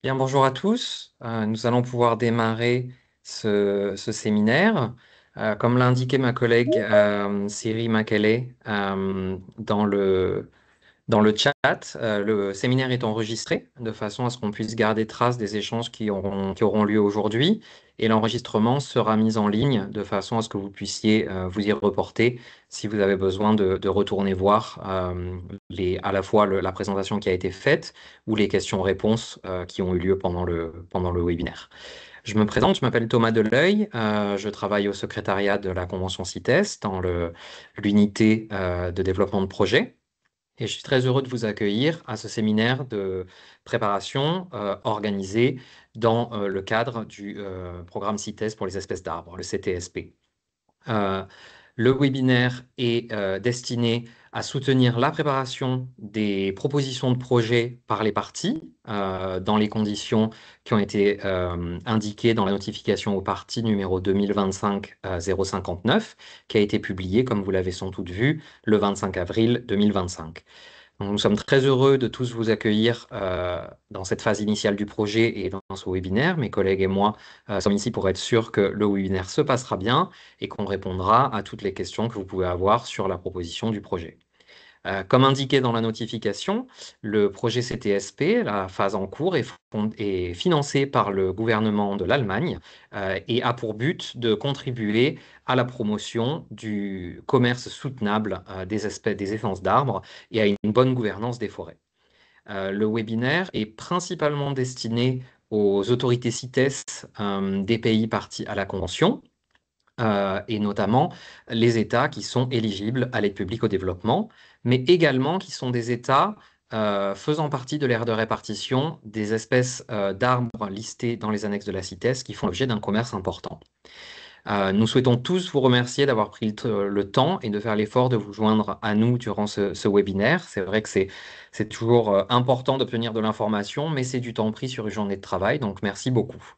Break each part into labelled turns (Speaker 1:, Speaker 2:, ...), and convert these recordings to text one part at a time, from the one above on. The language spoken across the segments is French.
Speaker 1: Bien, bonjour à tous. Nous allons pouvoir démarrer ce séminaire. Comme l'a indiqué ma collègue Siri Makele dans le chat, le séminaire est enregistré de façon à ce qu'on puisse garder trace des échanges qui auront lieu aujourd'hui. Et l'enregistrement sera mis en ligne de façon à ce que vous puissiez vous y reporter si vous avez besoin de retourner voir à la fois la présentation qui a été faite ou les questions-réponses qui ont eu lieu pendant le webinaire. Je me présente, je m'appelle Thomas Deleuil, je travaille au secrétariat de la Convention CITES dans l'unité de développement de projet. Et je suis très heureux de vous accueillir à ce séminaire de préparation organisé dans le cadre du programme CITES pour les espèces d'arbres, le CTSP. Euh, le webinaire est destiné à soutenir la préparation des propositions de projet par les parties dans les conditions qui ont été indiquées dans la notification aux parties numéro 2025-059 qui a été publiée, comme vous l'avez sans doute vu, le 25 avril 2025. Donc, nous sommes très heureux de tous vous accueillir dans cette phase initiale du projet et dans ce webinaire. Mes collègues et moi sommes ici pour être sûrs que le webinaire se passera bien et qu'on répondra à toutes les questions que vous pouvez avoir sur la proposition du projet. Comme indiqué dans la notification, le projet CTSP, la phase en cours, est financé par le gouvernement de l'Allemagne et a pour but de contribuer à la promotion du commerce soutenable des essences d'arbres et à une bonne gouvernance des forêts. Le webinaire est principalement destiné aux autorités CITES des pays partis à la Convention, et notamment les États qui sont éligibles à l'aide publique au développement, mais également qui sont des États faisant partie de l'aire de répartition des espèces d'arbres listées dans les annexes de la CITES qui font l'objet d'un commerce important. Nous souhaitons tous vous remercier d'avoir pris le temps et de faire l'effort de vous joindre à nous durant ce webinaire. C'est vrai que c'est toujours important d'obtenir de l'information, mais c'est du temps pris sur une journée de travail, donc merci beaucoup.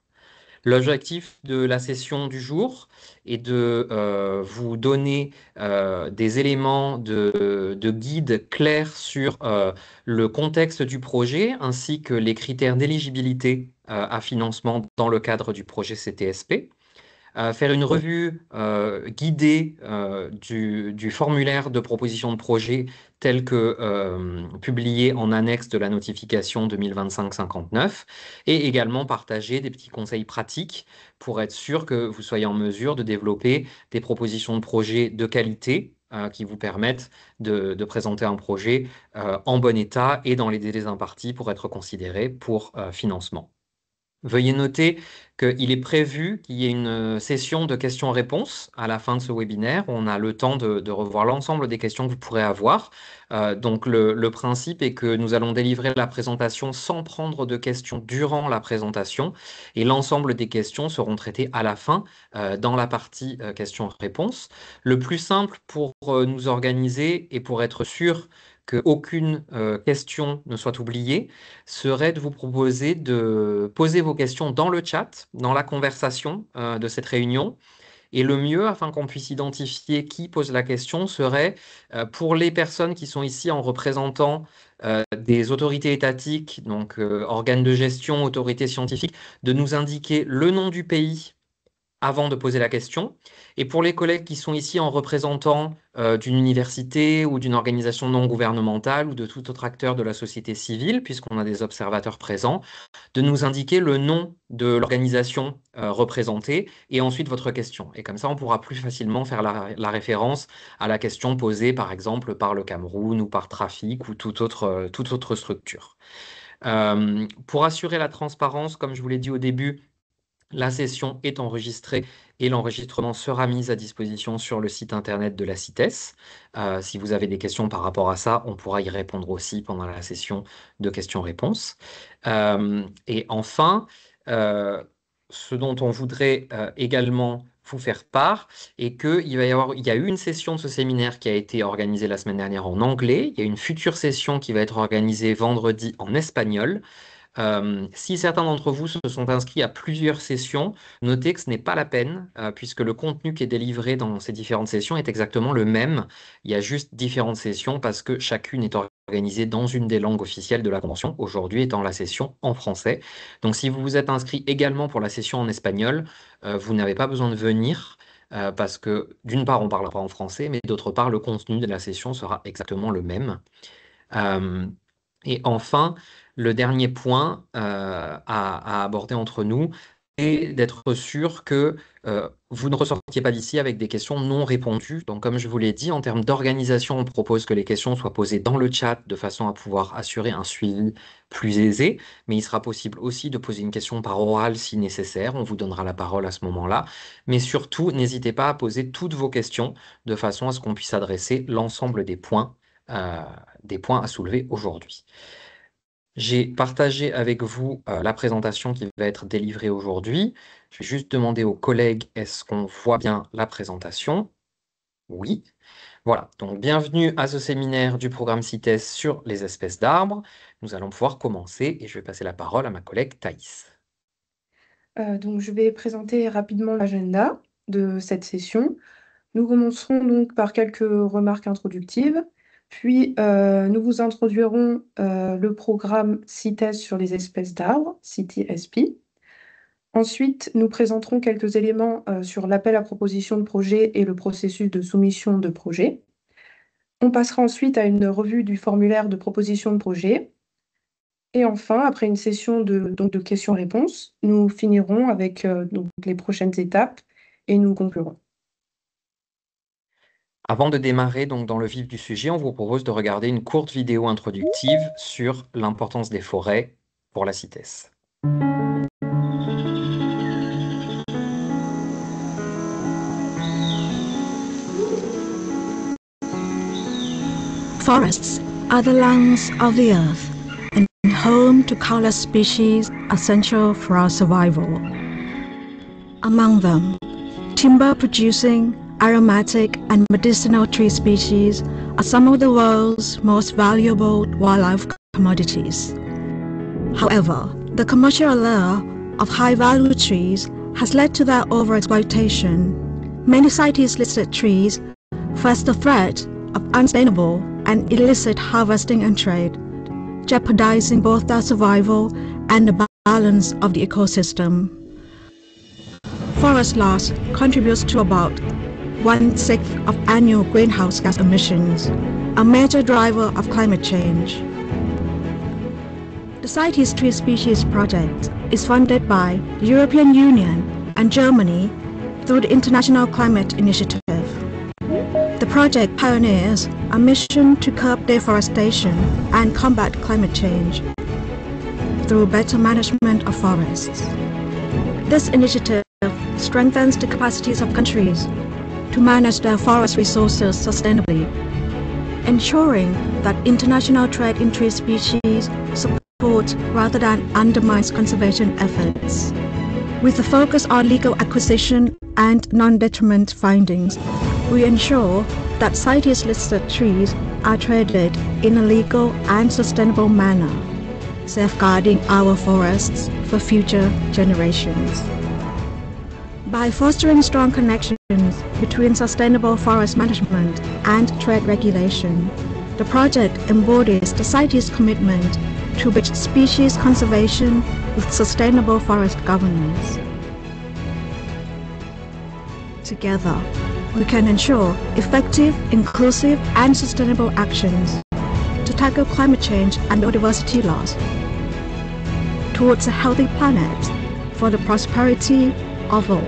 Speaker 1: L'objectif de la session du jour est de vous donner des éléments de guide clairs sur le contexte du projet ainsi que les critères d'éligibilité à financement dans le cadre du projet CTSP, faire une revue guidée du formulaire de proposition de projet tel que publié en annexe de la notification 2025-59 et également partager des petits conseils pratiques pour être sûr que vous soyez en mesure de développer des propositions de projet de qualité qui vous permettent de présenter un projet en bon état et dans les délais impartis pour être considéré pour financement. Veuillez noter qu'il est prévu qu'il y ait une session de questions-réponses à la fin de ce webinaire. On a le temps de revoir l'ensemble des questions que vous pourrez avoir. Donc le principe est que nous allons délivrer la présentation sans prendre de questions durant la présentation et l'ensemble des questions seront traitées à la fin dans la partie questions-réponses. Le plus simple pour nous organiser et pour être sûr qu'aucune question ne soit oubliée serait de vous proposer de poser vos questions dans le chat, dans la conversation de cette réunion. Et le mieux, afin qu'on puisse identifier qui pose la question, serait pour les personnes qui sont ici en représentant des autorités étatiques, donc organes de gestion, autorités scientifiques, de nous indiquer le nom du pays avant de poser la question. Et pour les collègues qui sont ici en représentant d'une université ou d'une organisation non gouvernementale ou de tout autre acteur de la société civile, puisqu'on a des observateurs présents, de nous indiquer le nom de l'organisation représentée et ensuite votre question. Et comme ça, on pourra plus facilement faire la référence à la question posée, par exemple, par le Cameroun ou par Trafic ou toute autre structure. Pour assurer la transparence, comme je vous l'ai dit au début, la session est enregistrée et l'enregistrement sera mis à disposition sur le site internet de la CITES. Si vous avez des questions par rapport à ça, on pourra y répondre aussi pendant la session de questions-réponses. Et enfin, euh, ce dont on voudrait également vous faire part est il y a eu une session de ce séminaire qui a été organisée la semaine dernière en anglais. Il y a une future session qui va être organisée vendredi en espagnol. Si certains d'entre vous se sont inscrits à plusieurs sessions, notez que ce n'est pas la peine, puisque le contenu qui est délivré dans ces différentes sessions est exactement le même. Il y a juste différentes sessions parce que chacune est organisée dans une des langues officielles de la Convention, aujourd'hui étant la session en français. Donc si vous vous êtes inscrit également pour la session en espagnol, vous n'avez pas besoin de venir. Parce que d'une part, on parlera en français, mais d'autre part, le contenu de la session sera exactement le même. Euh, et enfin, le dernier point à aborder entre nous est d'être sûr que vous ne ressortiez pas d'ici avec des questions non répondues. Donc, comme je vous l'ai dit, en termes d'organisation, on propose que les questions soient posées dans le chat de façon à pouvoir assurer un suivi plus aisé. Mais il sera possible aussi de poser une question par oral si nécessaire. On vous donnera la parole à ce moment-là. Mais surtout, n'hésitez pas à poser toutes vos questions de façon à ce qu'on puisse adresser l'ensemble euh, des points à soulever aujourd'hui. J'ai partagé avec vous la présentation qui va être délivrée aujourd'hui. Je vais juste demander aux collègues, est-ce qu'on voit bien la présentation? Oui. Voilà, donc bienvenue à ce séminaire du programme CITES sur les espèces d'arbres. Nous allons pouvoir commencer et je vais passer la parole à ma collègue Thaïs.
Speaker 2: Donc, je vais présenter rapidement l'agenda de cette session. Nous commencerons donc par quelques remarques introductives, puis nous vous introduirons le programme CITES sur les espèces d'arbres, CITESP. Ensuite, nous présenterons quelques éléments sur l'appel à proposition de projet et le processus de soumission de projet. On passera ensuite à une revue du formulaire de proposition de projet. Et enfin, après une session donc de questions-réponses, nous finirons avec donc les prochaines étapes et nous conclurons.
Speaker 1: Avant de démarrer donc dans le vif du sujet, on vous propose de regarder une courte vidéo introductive sur l'importance des forêts pour la CITES.
Speaker 3: Forests are the lungs of the earth and home to countless species essential for our survival. Among them, timber-producing, aromatic and medicinal tree species are some of the world's most valuable wildlife commodities. However, the commercial allure of high-value trees has led to their overexploitation. Many CITES-listed trees face the threat of unsustainable and illicit harvesting and trade, jeopardizing both their survival and the balance of the ecosystem. Forest loss contributes to about 1/6 of annual greenhouse gas emissions, a major driver of climate change. The CITES Tree Species Project is funded by the European Union and Germany through the International Climate Initiative. The project pioneers a mission to curb deforestation and combat climate change through better management of forests. This initiative strengthens the capacities of countries to manage their forest resources sustainably, ensuring that international trade in tree species supports rather than undermines conservation efforts. With a focus on legal acquisition and non-detriment findings, we ensure that CITES-listed trees are traded in a legal and sustainable manner, safeguarding our forests for future generations. By fostering strong connections between sustainable forest management and trade regulation, the project embodies the CITES commitment to bridge species conservation with sustainable forest governance. Together, we can ensure effective, inclusive, and sustainable actions to tackle climate change and biodiversity loss towards a healthy planet for the prosperity of all.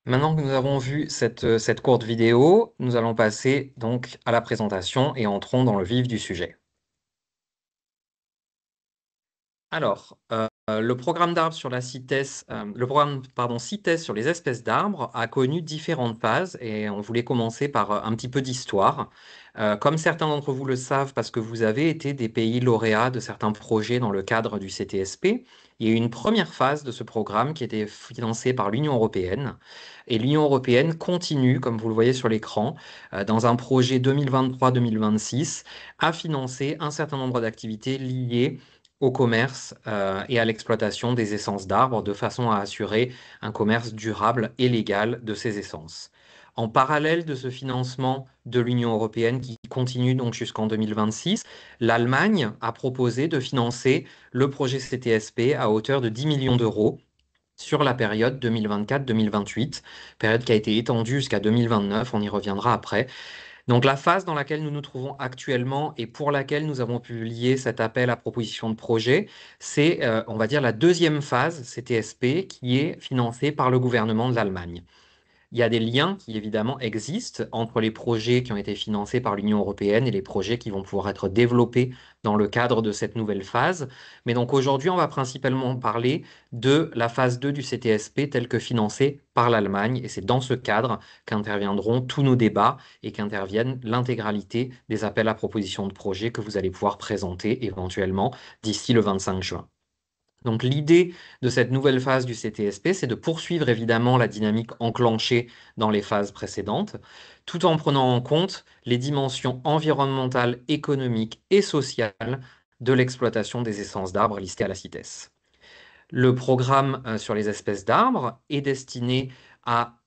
Speaker 1: Maintenant que nous avons vu cette courte vidéo, nous allons passer donc à la présentation et entrons dans le vif du sujet. Alors, le programme d'arbres sur la CITES, le programme, pardon, CITES sur les espèces d'arbres a connu différentes phases et on voulait commencer par un petit peu d'histoire. Comme certains d'entre vous le savent, parce que vous avez été des pays lauréats de certains projets dans le cadre du CTSP, il y a eu une première phase de ce programme qui était financée par l'Union européenne. Et l'Union européenne continue, comme vous le voyez sur l'écran, dans un projet 2023-2026, à financer un certain nombre d'activités liées au commerce et à l'exploitation des essences d'arbres de façon à assurer un commerce durable et légal de ces essences. En parallèle de ce financement de l'Union européenne qui continue donc jusqu'en 2026, l'Allemagne a proposé de financer le projet CTSP à hauteur de 10 millions d'euros sur la période 2024-2028, période qui a été étendue jusqu'à 2029, on y reviendra après. Donc la phase dans laquelle nous nous trouvons actuellement et pour laquelle nous avons publié cet appel à proposition de projet, c'est, on va dire, la deuxième phase CTSP qui est financée par le gouvernement de l'Allemagne. Il y a des liens qui évidemment existent entre les projets qui ont été financés par l'Union européenne et les projets qui vont pouvoir être développés dans le cadre de cette nouvelle phase. Mais donc aujourd'hui, on va principalement parler de la phase 2 du CTSP telle que financée par l'Allemagne. Et c'est dans ce cadre qu'interviendront tous nos débats et qu'interviennent l'intégralité des appels à propositions de projets que vous allez pouvoir présenter éventuellement d'ici le 25 juin. Donc l'idée de cette nouvelle phase du CTSP, c'est de poursuivre évidemment la dynamique enclenchée dans les phases précédentes, tout en prenant en compte les dimensions environnementales, économiques et sociales de l'exploitation des essences d'arbres listées à la CITES. Le programme sur les espèces d'arbres est destiné à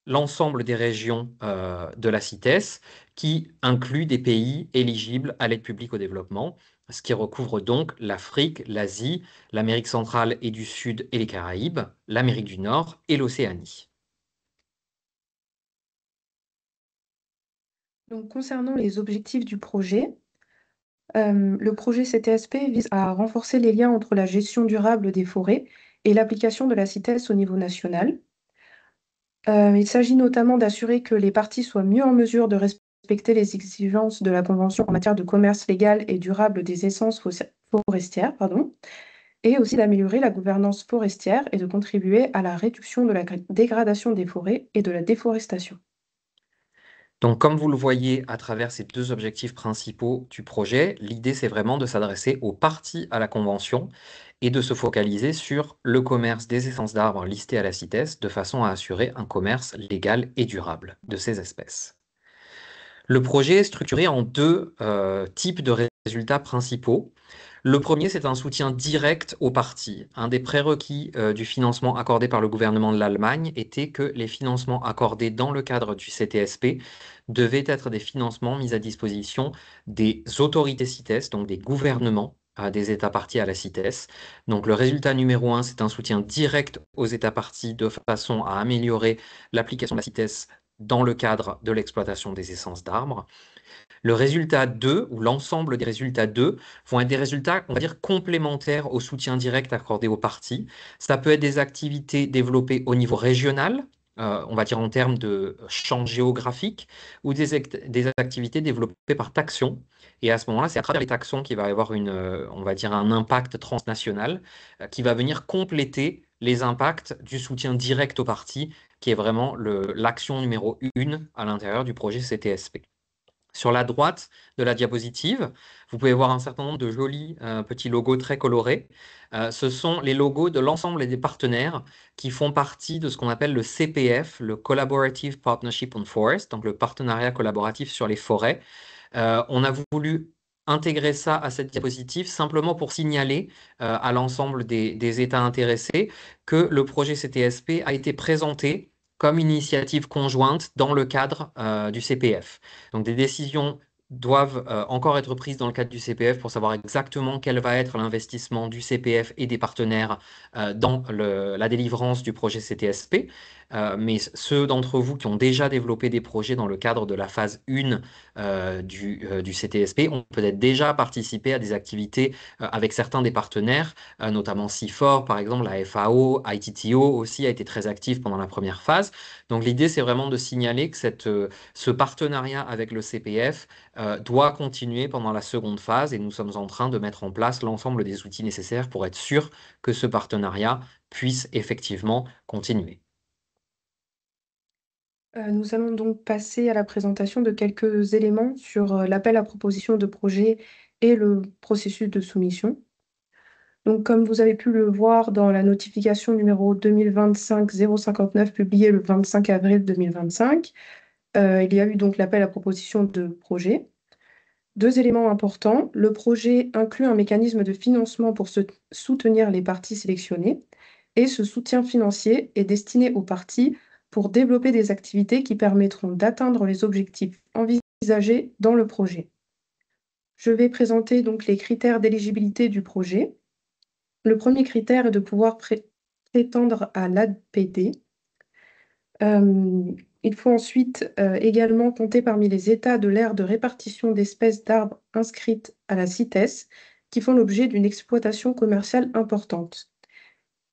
Speaker 1: l'ensemble des régions de la CITES, qui inclut des pays éligibles à l'aide publique au développement, ce qui recouvre donc l'Afrique, l'Asie, l'Amérique centrale et du Sud et les Caraïbes, l'Amérique du Nord et l'Océanie.
Speaker 2: Donc, concernant les objectifs du projet, le projet CTSP vise à renforcer les liens entre la gestion durable des forêts et l'application de la CITES au niveau national. Il s'agit notamment d'assurer que les parties soient mieux en mesure de respecter les exigences de la Convention en matière de commerce légal et durable des essences forestières, pardon, et aussi d'améliorer la gouvernance forestière et de contribuer à la réduction de la dégradation des forêts et de la déforestation.
Speaker 1: Donc, comme vous le voyez à travers ces deux objectifs principaux du projet, l'idée, c'est vraiment de s'adresser aux parties à la Convention et de se focaliser sur le commerce des essences d'arbres listées à la CITES de façon à assurer un commerce légal et durable de ces espèces. Le projet est structuré en deux types de résultats principaux. Le premier, c'est un soutien direct aux parties. Un des prérequis du financement accordé par le gouvernement de l'Allemagne était que les financements accordés dans le cadre du CTSP devaient être des financements mis à disposition des autorités CITES, donc des gouvernements des États parties à la CITES. Donc le résultat numéro un, c'est un soutien direct aux États parties de façon à améliorer l'application de la CITES dans le cadre de l'exploitation des essences d'arbres. Le résultat 2, ou l'ensemble des résultats 2, vont être des résultats, on va dire, complémentaires au soutien direct accordé aux parties. Ça peut être des activités développées au niveau régional, on va dire en termes de champ géographique, ou des activités développées par taxon. Et à ce moment-là, c'est à travers les taxons qu'il va y avoir on va dire un impact transnational qui va venir compléter les impacts du soutien direct aux parties, qui est vraiment l'action numéro 1 à l'intérieur du projet CTSP. Sur la droite de la diapositive, vous pouvez voir un certain nombre de jolis petits logos très colorés. Ce sont les logos de l'ensemble des partenaires qui font partie de ce qu'on appelle le CPF, le Collaborative Partnership on Forest, donc le partenariat collaboratif sur les forêts. On a voulu intégrer ça à cette diapositive simplement pour signaler à l'ensemble des États intéressés que le projet CTSP a été présenté comme initiative conjointe dans le cadre du CPF. Donc des décisions doivent encore être prises dans le cadre du CPF pour savoir exactement quel va être l'investissement du CPF et des partenaires dans la délivrance du projet CTSP. Mais ceux d'entre vous qui ont déjà développé des projets dans le cadre de la phase 1 du CTSP ont peut-être déjà participé à des activités avec certains des partenaires, notamment CIFOR, par exemple, la FAO, ITTO aussi a été très active pendant la première phase. Donc l'idée, c'est vraiment de signaler que ce partenariat avec le CPF doit continuer pendant la seconde phase et nous sommes en train de mettre en place l'ensemble des outils nécessaires pour être sûr que ce partenariat puisse effectivement continuer.
Speaker 2: Nous allons donc passer à la présentation de quelques éléments sur l'appel à proposition de projet et le processus de soumission. Donc, comme vous avez pu le voir dans la notification numéro 2025-059 publiée le 25 avril 2025, il y a eu donc l'appel à proposition de projet. Deux éléments importants. Le projet inclut un mécanisme de financement pour soutenir les parties sélectionnées et ce soutien financier est destiné aux parties pour développer des activités qui permettront d'atteindre les objectifs envisagés dans le projet. Je vais présenter donc les critères d'éligibilité du projet. Le premier critère est de pouvoir prétendre à l'APD. Il faut ensuite également compter parmi les états de l'aire de répartition d'espèces d'arbres inscrites à la CITES qui font l'objet d'une exploitation commerciale importante.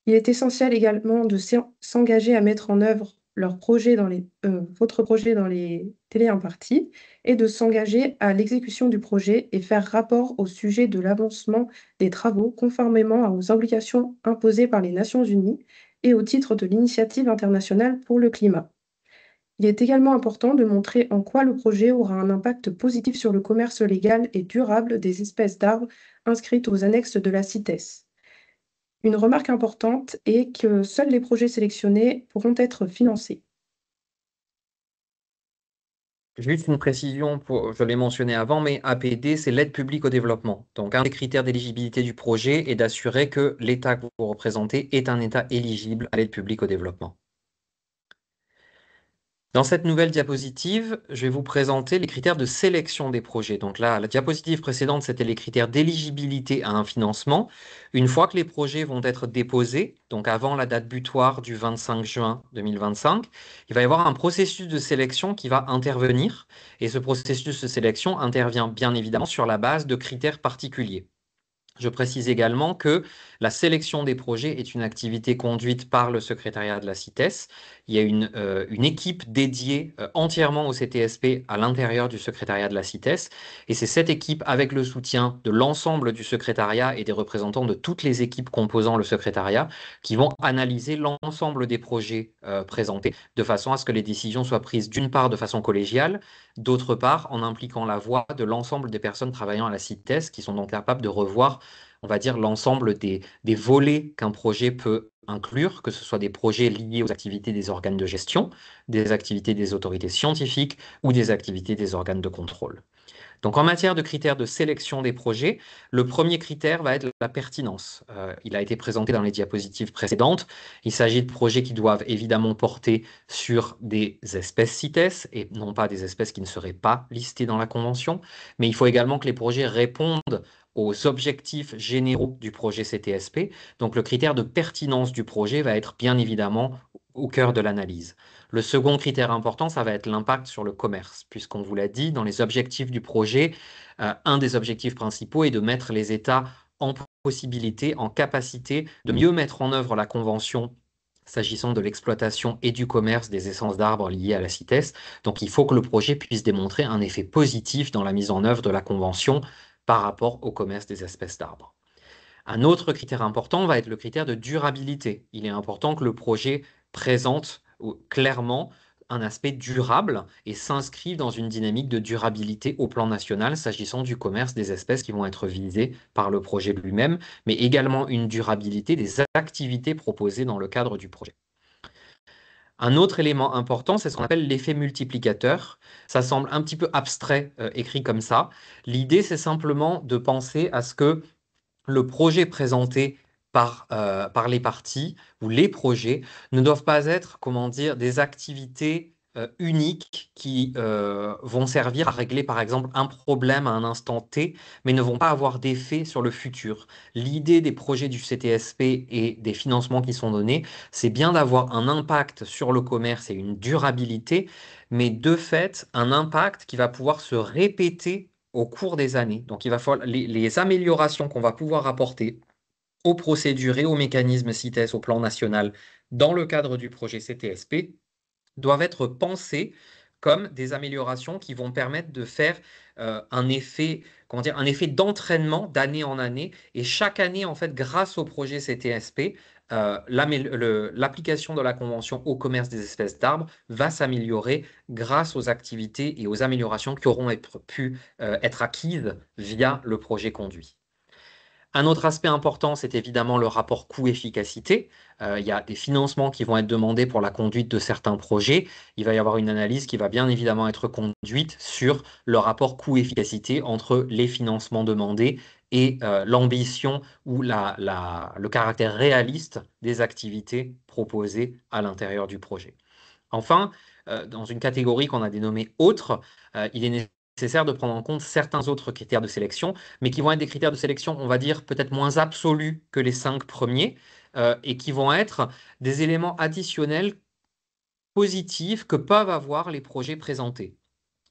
Speaker 2: Il est essentiel également de s'engager à mettre en œuvre votre projet dans les délais impartis et de s'engager à l'exécution du projet et faire rapport au sujet de l'avancement des travaux conformément aux obligations imposées par les Nations Unies et au titre de l'Initiative internationale pour le climat. Il est également important de montrer en quoi le projet aura un impact positif sur le commerce légal et durable des espèces d'arbres inscrites aux annexes de la CITES. Une remarque importante est que seuls les projets sélectionnés pourront être financés.
Speaker 1: Juste une précision, je l'ai mentionné avant, mais APD, c'est l'aide publique au développement. Donc, un des critères d'éligibilité du projet est d'assurer que l'État que vous représentez est un État éligible à l'aide publique au développement. Dans cette nouvelle diapositive, je vais vous présenter les critères de sélection des projets. Donc là, la diapositive précédente, c'était les critères d'éligibilité à un financement. Une fois que les projets vont être déposés, donc avant la date butoir du 25 juin 2025, il va y avoir un processus de sélection qui va intervenir. Et ce processus de sélection intervient bien évidemment sur la base de critères particuliers. Je précise également que la sélection des projets est une activité conduite par le secrétariat de la CITES. Il y a une équipe dédiée entièrement au CTSP à l'intérieur du secrétariat de la CITES. Et c'est cette équipe, avec le soutien de l'ensemble du secrétariat et des représentants de toutes les équipes composant le secrétariat, qui vont analyser l'ensemble des projets présentés, de façon à ce que les décisions soient prises d'une part de façon collégiale, d'autre part en impliquant la voix de l'ensemble des personnes travaillant à la CITES, qui sont donc capables de revoir, on va dire, l'ensemble des volets qu'un projet peut inclure, que ce soit des projets liés aux activités des organes de gestion, des activités des autorités scientifiques ou des activités des organes de contrôle. Donc en matière de critères de sélection des projets, le premier critère va être la pertinence. Il a été présenté dans les diapositives précédentes. Il s'agit de projets qui doivent évidemment porter sur des espèces CITES et non pas des espèces qui ne seraient pas listées dans la Convention. Mais il faut également que les projets répondent aux objectifs généraux du projet CTSP. Donc le critère de pertinence du projet va être bien évidemment au cœur de l'analyse. Le second critère important, ça va être l'impact sur le commerce, puisqu'on vous l'a dit, dans les objectifs du projet, un des objectifs principaux est de mettre les États en possibilité, en capacité de mieux mettre en œuvre la Convention s'agissant de l'exploitation et du commerce des essences d'arbres liées à la CITES. Donc il faut que le projet puisse démontrer un effet positif dans la mise en œuvre de la Convention par rapport au commerce des espèces d'arbres. Un autre critère important va être le critère de durabilité. Il est important que le projet présente clairement un aspect durable et s'inscrive dans une dynamique de durabilité au plan national s'agissant du commerce des espèces qui vont être visées par le projet lui-même, mais également une durabilité des activités proposées dans le cadre du projet. Un autre élément important, c'est ce qu'on appelle l'effet multiplicateur. Ça semble un petit peu abstrait écrit comme ça. L'idée, c'est simplement de penser à ce que le projet présenté par les parties ou les projets ne doivent pas être, comment dire, des activités uniques qui vont servir à régler, par exemple, un problème à un instant T, mais ne vont pas avoir d'effet sur le futur. L'idée des projets du CTSP et des financements qui sont donnés, c'est bien d'avoir un impact sur le commerce et une durabilité, mais de fait, un impact qui va pouvoir se répéter au cours des années. Donc, il va falloir les améliorations qu'on va pouvoir apporter aux procédures et aux mécanismes CITES au plan national dans le cadre du projet CTSP doivent être pensées comme des améliorations qui vvont permettre de faire un effet, comment dire, un effet d'entraînement d'année en année. Et chaque année, en fait, grâce au projet CTSP, l'application de la Convention au commerce des espèces d'arbres va s'améliorer grâce aux activités et aux améliorations qui auront pu être acquises via le projet conduit. Un autre aspect important, c'est évidemment le rapport coût-efficacité. Il y a des financements qui vont être demandés pour la conduite de certains projets. Il va y avoir une analyse qui va bien évidemment être conduite sur le rapport coût-efficacité entre les financements demandés et l'ambition ou le caractère réaliste des activités proposées à l'intérieur du projet. Enfin, dans une catégorie qu'on a dénommée autre, il est nécessaire de prendre en compte certains autres critères de sélection, mais qui vont être des critères de sélection, on va dire, peut-être moins absolus que les 5 premiers, et qui vont être des éléments additionnels positifs que peuvent avoir les projets présentés.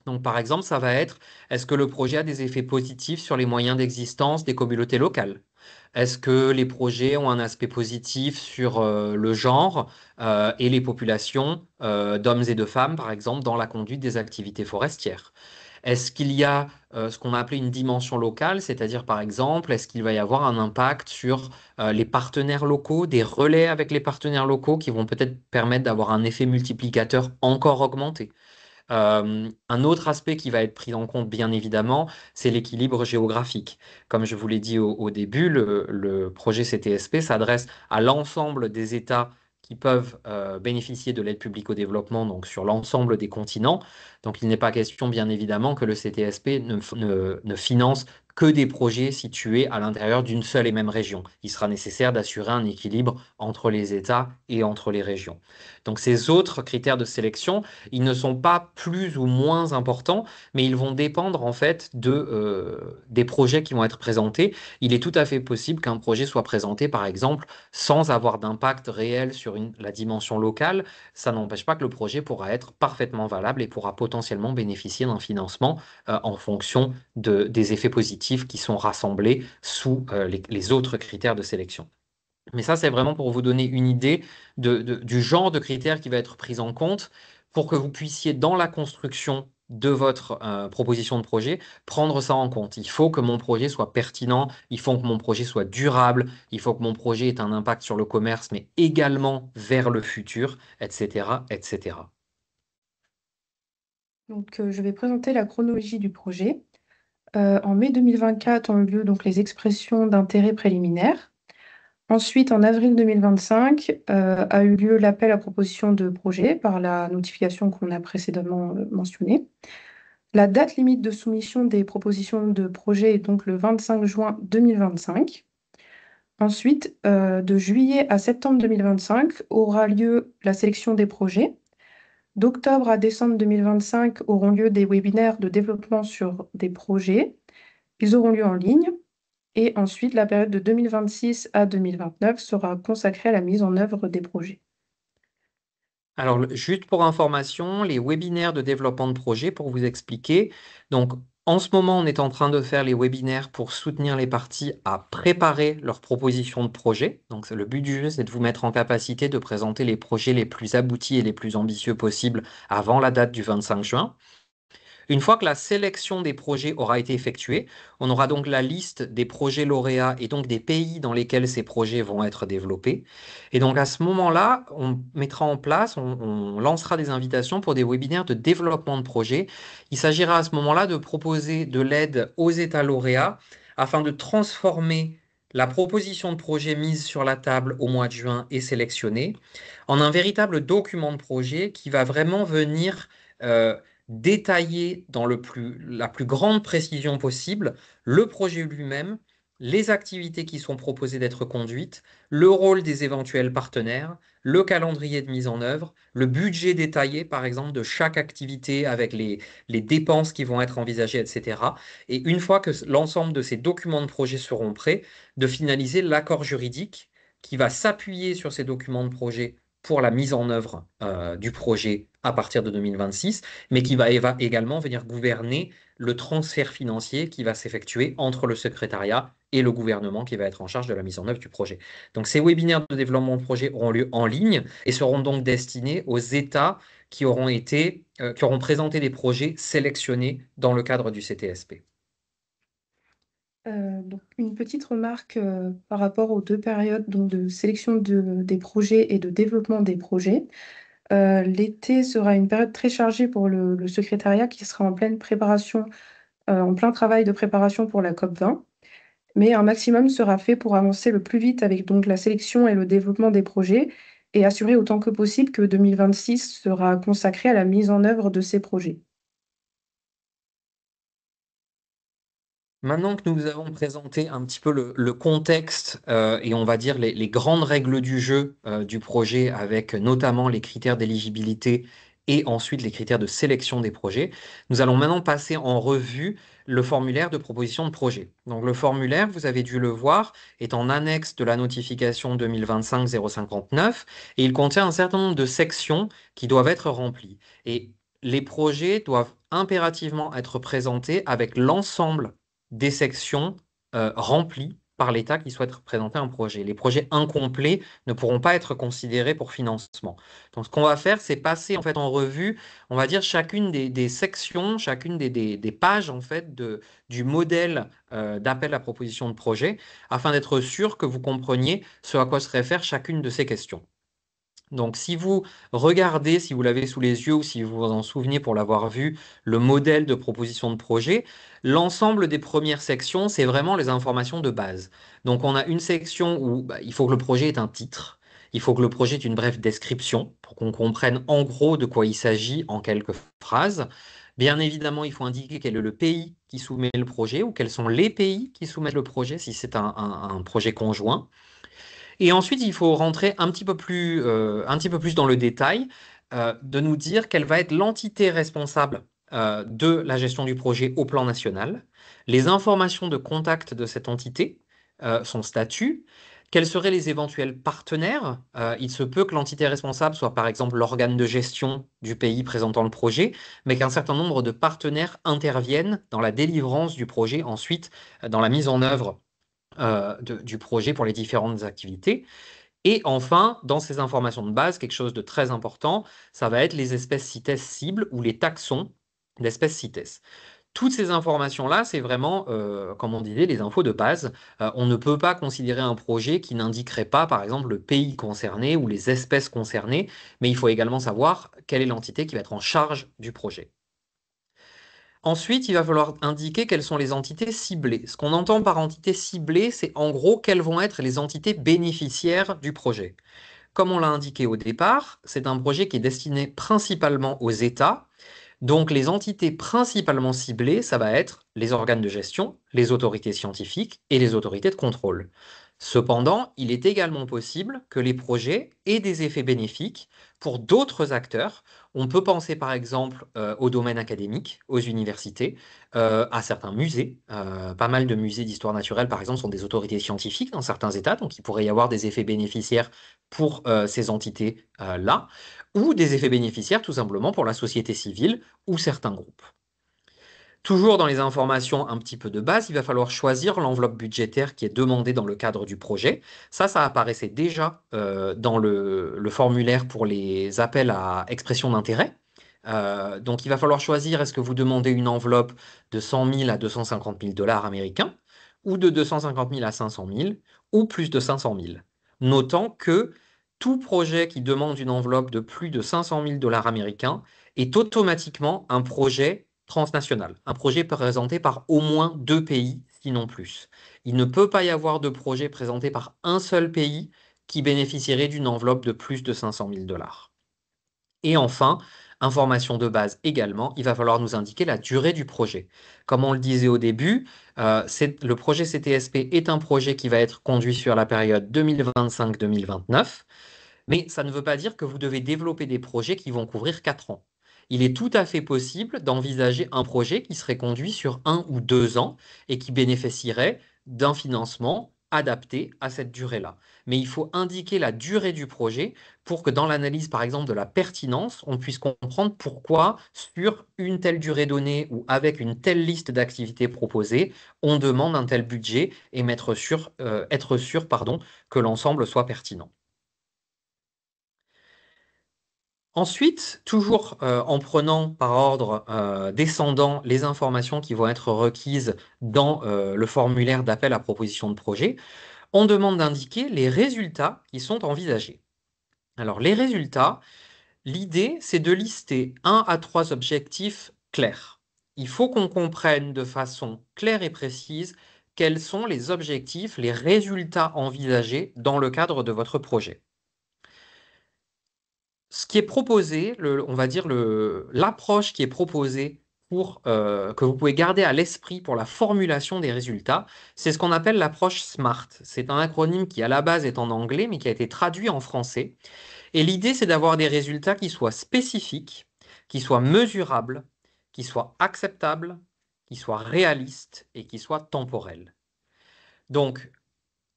Speaker 1: Donc, par exemple, ça va être, est-ce que le projet a des effets positifs sur les moyens d'existence des communautés locales? Est-ce que les projets ont un aspect positif sur le genre et les populations d'hommes et de femmes, par exemple, dans la conduite des activités forestières? Est-ce qu'il y a ce qu'on a appelé une dimension locale, c'est-à-dire, par exemple, est-ce qu'il va y avoir un impact sur les partenaires locaux, des relais avec les partenaires locaux qui vont peut-être permettre d'avoir un effet multiplicateur encore augmenté? Un autre aspect qui va être pris en compte, bien évidemment, c'est l'équilibre géographique. Comme je vous l'ai dit au début, le projet CTSP s'adresse à l'ensemble des États qui peuvent bénéficier de l'aide publique au développement, donc sur l'ensemble des continents. Donc il n'est pas question, bien évidemment, que le CTSP ne finance que des projets situés à l'intérieur d'une seule et même région. Il sera nécessaire d'assurer un équilibre entre les États et entre les régions. Donc ces autres critères de sélection, ils ne sont pas plus ou moins importants, mais ils vont dépendre en fait des projets qui vont être présentés. Il est tout à fait possible qu'un projet soit présenté, par exemple, sans avoir d'impact réel sur la dimension locale. Ça n'empêche pas que le projet pourra être parfaitement valable et pourra potentiellement bénéficier d'un financement en fonction des effets positifs qui sont rassemblés sous les autres critères de sélection. Mais ça, c'est vraiment pour vous donner une idée du genre de critères qui va être pris en compte pour que vous puissiez, dans la construction de votre proposition de projet, prendre ça en compte. Il faut que mon projet soit pertinent, il faut que mon projet soit durable, il faut que mon projet ait un impact sur le commerce, mais également vers le futur, etc., etc.
Speaker 2: Donc, je vais présenter la chronologie du projet. En mai 2024 ont eu lieu donc les expressions d'intérêt préliminaires. Ensuite, en avril 2025, a eu lieu l'appel à proposition de projet par la notification qu'on a précédemment mentionnée. La date limite de soumission des propositions de projet est donc le 25 juin 2025. Ensuite, de juillet à septembre 2025 aura lieu la sélection des projets. D'octobre à décembre 2025 auront lieu des webinaires de développement sur des projets. Ils auront lieu en ligne. Et ensuite, la période de 2026 à 2029 sera consacrée à la mise en œuvre des projets.
Speaker 1: Alors, juste pour information, les webinaires de développement de projet, pour vous expliquer, donc en ce moment, on est en train de faire les webinaires pour soutenir les parties à préparer leurs propositions de projet. Donc, le but du jeu, c'est de vous mettre en capacité de présenter les projets les plus aboutis et les plus ambitieux possibles avant la date du 25 juin. Une fois que la sélection des projets aura été effectuée, on aura donc la liste des projets lauréats et donc des pays dans lesquels ces projets vont être développés. Et donc à ce moment-là, on mettra en place, on lancera des invitations pour des webinaires de développement de projets. Il s'agira à ce moment-là de proposer de l'aide aux États lauréats afin de transformer la proposition de projet mise sur la table au mois de juin et sélectionnée en un véritable document de projet qui va vraiment venir détailler dans la plus grande précision possible le projet lui-même, les activités qui sont proposées d'être conduites, le rôle des éventuels partenaires, le calendrier de mise en œuvre, le budget détaillé, par exemple, de chaque activité avec les dépenses qui vont être envisagées, etc. Et une fois que l'ensemble de ces documents de projet seront prêts, de finaliser l'accord juridique qui va s'appuyer sur ces documents de projet pour la mise en œuvre du projet à partir de 2026, mais qui va également venir gouverner le transfert financier qui va s'effectuer entre le secrétariat et le gouvernement qui va être en charge de la mise en œuvre du projet. Donc ces webinaires de développement de projet auront lieu en ligne et seront donc destinés aux États qui auront été qui auront présenté des projets sélectionnés dans le cadre du CTSP.
Speaker 2: Donc une petite remarque par rapport aux deux périodes donc de sélection des projets et de développement des projets. L'été sera une période très chargée pour le secrétariat qui sera en pleine préparation, en plein travail de préparation pour la COP20. Mais un maximum sera fait pour avancer le plus vite avec donc la sélection et le développement des projets et assurer autant que possible que 2026 sera consacré à la mise en œuvre de ces projets.
Speaker 1: Maintenant que nous avons présenté un petit peu le contexte et on va dire les grandes règles du jeu du projet avec notamment les critères d'éligibilité et ensuite les critères de sélection des projets, nous allons maintenant passer en revue le formulaire de proposition de projet. Donc le formulaire, vous avez dû le voir, est en annexe de la notification 2025-059 et il contient un certain nombre de sections qui doivent être remplies. Et les projets doivent impérativement être présentés avec l'ensemble des sections remplies par l'État qui souhaite présenter un projet. Les projets incomplets ne pourront pas être considérés pour financement. Donc, ce qu'on va faire, c'est passer en fait en revue, on va dire chacune des sections, chacune des pages en fait du modèle d'appel à proposition de projet, afin d'être sûr que vous compreniez ce à quoi se réfère chacune de ces questions. Donc, si vous regardez, si vous l'avez sous les yeux ou si vous vous en souvenez pour l'avoir vu, le modèle de proposition de projet, l'ensemble des premières sections, c'est vraiment les informations de base. Donc, on a une section où il faut que le projet ait un titre, il faut que le projet ait une brève description pour qu'on comprenne en gros de quoi il s'agit en quelques phrases. Bien évidemment, il faut indiquer quel est le pays qui soumet le projet ou quels sont les pays qui soumettent le projet si c'est un projet conjoint. Et ensuite, il faut rentrer un petit peu plus dans le détail, de nous dire quelle va être l'entité responsable de la gestion du projet au plan national, les informations de contact de cette entité, son statut, quels seraient les éventuels partenaires. Il se peut que l'entité responsable soit par exemple l'organe de gestion du pays présentant le projet, mais qu'un certain nombre de partenaires interviennent dans la délivrance du projet, ensuite dans la mise en œuvre du projet pour les différentes activités. Et enfin, dans ces informations de base, quelque chose de très important, ça va être les espèces CITES cibles ou les taxons d'espèces CITES. Toutes ces informations-là, c'est vraiment, comme on disait, les infos de base. On ne peut pas considérer un projet qui n'indiquerait pas, par exemple, le pays concerné ou les espèces concernées, mais il faut également savoir quelle est l'entité qui va être en charge du projet. Ensuite, il va falloir indiquer quelles sont les entités ciblées. Ce qu'on entend par entité ciblée, c'est en gros quelles vont être les entités bénéficiaires du projet. Comme on l'a indiqué au départ, c'est un projet qui est destiné principalement aux États. Donc les entités principalement ciblées, ça va être les organes de gestion, les autorités scientifiques et les autorités de contrôle. Cependant, il est également possible que les projets aient des effets bénéfiques pour d'autres acteurs. On peut penser par exemple au domaine académique, aux universités, à certains musées. Pas mal de musées d'histoire naturelle, par exemple, sont des autorités scientifiques dans certains États, donc il pourrait y avoir des effets bénéficiaires pour ces entités-là, ou des effets bénéficiaires tout simplement pour la société civile ou certains groupes. Toujours dans les informations un petit peu de base, il va falloir choisir l'enveloppe budgétaire qui est demandée dans le cadre du projet. Ça apparaissait déjà dans le formulaire pour les appels à expression d'intérêt. Donc il va falloir choisir, est-ce que vous demandez une enveloppe de 100 000 à 250 000 dollars américains, ou de 250 000 à 500 000, ou plus de 500 000. Notant que tout projet qui demande une enveloppe de plus de 500 000 dollars américains est automatiquement un projet transnational, un projet présenté par au moins 2 pays, sinon plus. Il ne peut pas y avoir de projet présenté par un seul pays qui bénéficierait d'une enveloppe de plus de 500 000 dollars. Et enfin, information de base également, il va falloir nous indiquer la durée du projet. Comme on le disait au début, le projet CTSP est un projet qui va être conduit sur la période 2025-2029. Mais ça ne veut pas dire que vous devez développer des projets qui vont couvrir 4 ans. Il est tout à fait possible d'envisager un projet qui serait conduit sur 1 ou 2 ans et qui bénéficierait d'un financement adapté à cette durée-là. Mais il faut indiquer la durée du projet pour que dans l'analyse, par exemple, de la pertinence, on puisse comprendre pourquoi, sur une telle durée donnée ou avec une telle liste d'activités proposées, on demande un tel budget et être sûr, que l'ensemble soit pertinent. Ensuite, toujours en prenant par ordre descendant les informations qui vont être requises dans le formulaire d'appel à proposition de projet, on demande d'indiquer les résultats qui sont envisagés. Alors, les résultats, l'idée, c'est de lister 1 à 3 objectifs clairs. Il faut qu'on comprenne de façon claire et précise quels sont les objectifs, les résultats envisagés dans le cadre de votre projet. Ce qui est proposé, on va dire l'approche qui est proposée pour, que vous pouvez garder à l'esprit pour la formulation des résultats, c'est ce qu'on appelle l'approche SMART. C'est un acronyme qui à la base est en anglais mais qui a été traduit en français. Et l'idée, c'est d'avoir des résultats qui soient spécifiques, qui soient mesurables, qui soient acceptables, qui soient réalistes et qui soient temporels. Donc,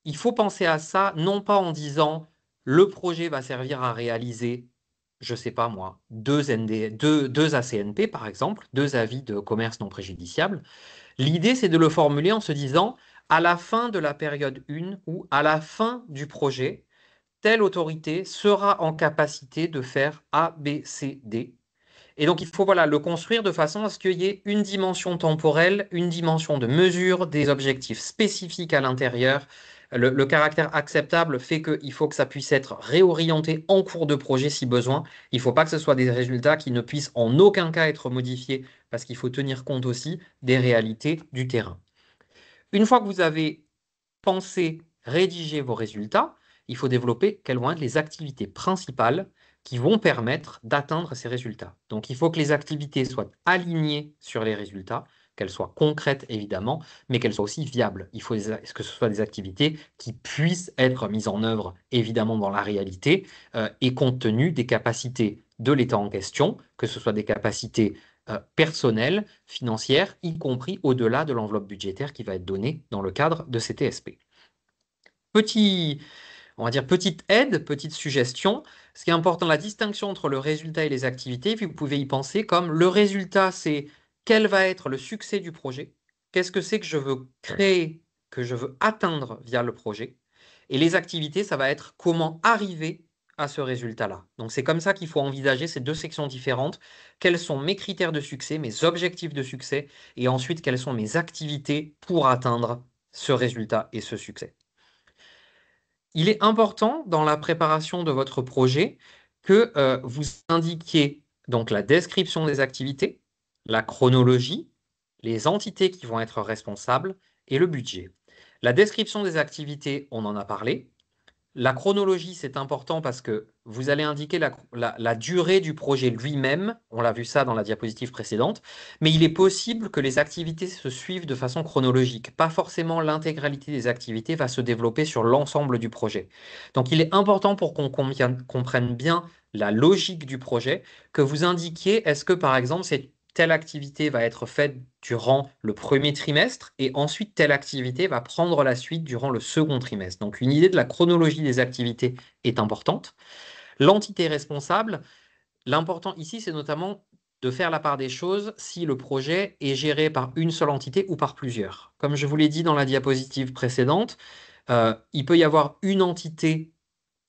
Speaker 1: il faut penser à ça, non pas en disant le projet va servir à réaliser, je ne sais pas moi, deux ACNP par exemple, 2 avis de commerce non préjudiciable. L'idée, c'est de le formuler en se disant à la fin de la période 1 ou à la fin du projet, telle autorité sera en capacité de faire A, B, C, D. Et donc, il faut voilà, le construire de façon à ce qu'il y ait une dimension temporelle, une dimension de mesure, des objectifs spécifiques à l'intérieur. Le caractère acceptable fait qu'il faut que ça puisse être réorienté en cours de projet si besoin. Il ne faut pas que ce soit des résultats qui ne puissent en aucun cas être modifiés parce qu'il faut tenir compte aussi des réalités du terrain. Une fois que vous avez pensé, rédigé vos résultats, il faut développer quelles vont être les activités principales qui vont permettre d'atteindre ces résultats. Donc, il faut que les activités soient alignées sur les résultats, qu'elles soient concrètes évidemment, mais qu'elles soient aussi viables. Il faut que ce soit des activités qui puissent être mises en œuvre évidemment dans la réalité et compte tenu des capacités de l'État en question, que ce soit des capacités personnelles, financières, y compris au-delà de l'enveloppe budgétaire qui va être donnée dans le cadre de ces TSP. On va dire petite aide, petite suggestion. Ce qui est important, la distinction entre le résultat et les activités, vous pouvez y penser comme le résultat, c'est quel va être le succès du projet, qu'est-ce que c'est que je veux créer, que je veux atteindre via le projet. Et les activités, ça va être comment arriver à ce résultat-là. Donc c'est comme ça qu'il faut envisager ces 2 sections différentes. Quels sont mes critères de succès, mes objectifs de succès, et ensuite quelles sont mes activités pour atteindre ce résultat et ce succès. Il est important dans la préparation de votre projet que vous indiquiez donc la description des activités, la chronologie, les entités qui vont être responsables et le budget. La description des activités, on en a parlé. La chronologie, c'est important parce que vous allez indiquer la durée du projet lui-même. On l'a vu ça dans la diapositive précédente. Mais il est possible que les activités se suivent de façon chronologique. Pas forcément l'intégralité des activités va se développer sur l'ensemble du projet. Donc il est important pour qu'on comprenne bien la logique du projet que vous indiquiez, est-ce que par exemple telle activité va être faite durant le premier trimestre et ensuite telle activité va prendre la suite durant le second trimestre. Donc une idée de la chronologie des activités est importante. L'entité responsable, l'important ici, c'est notamment de faire la part des choses si le projet est géré par une seule entité ou par plusieurs. Comme je vous l'ai dit dans la diapositive précédente, il peut y avoir une entité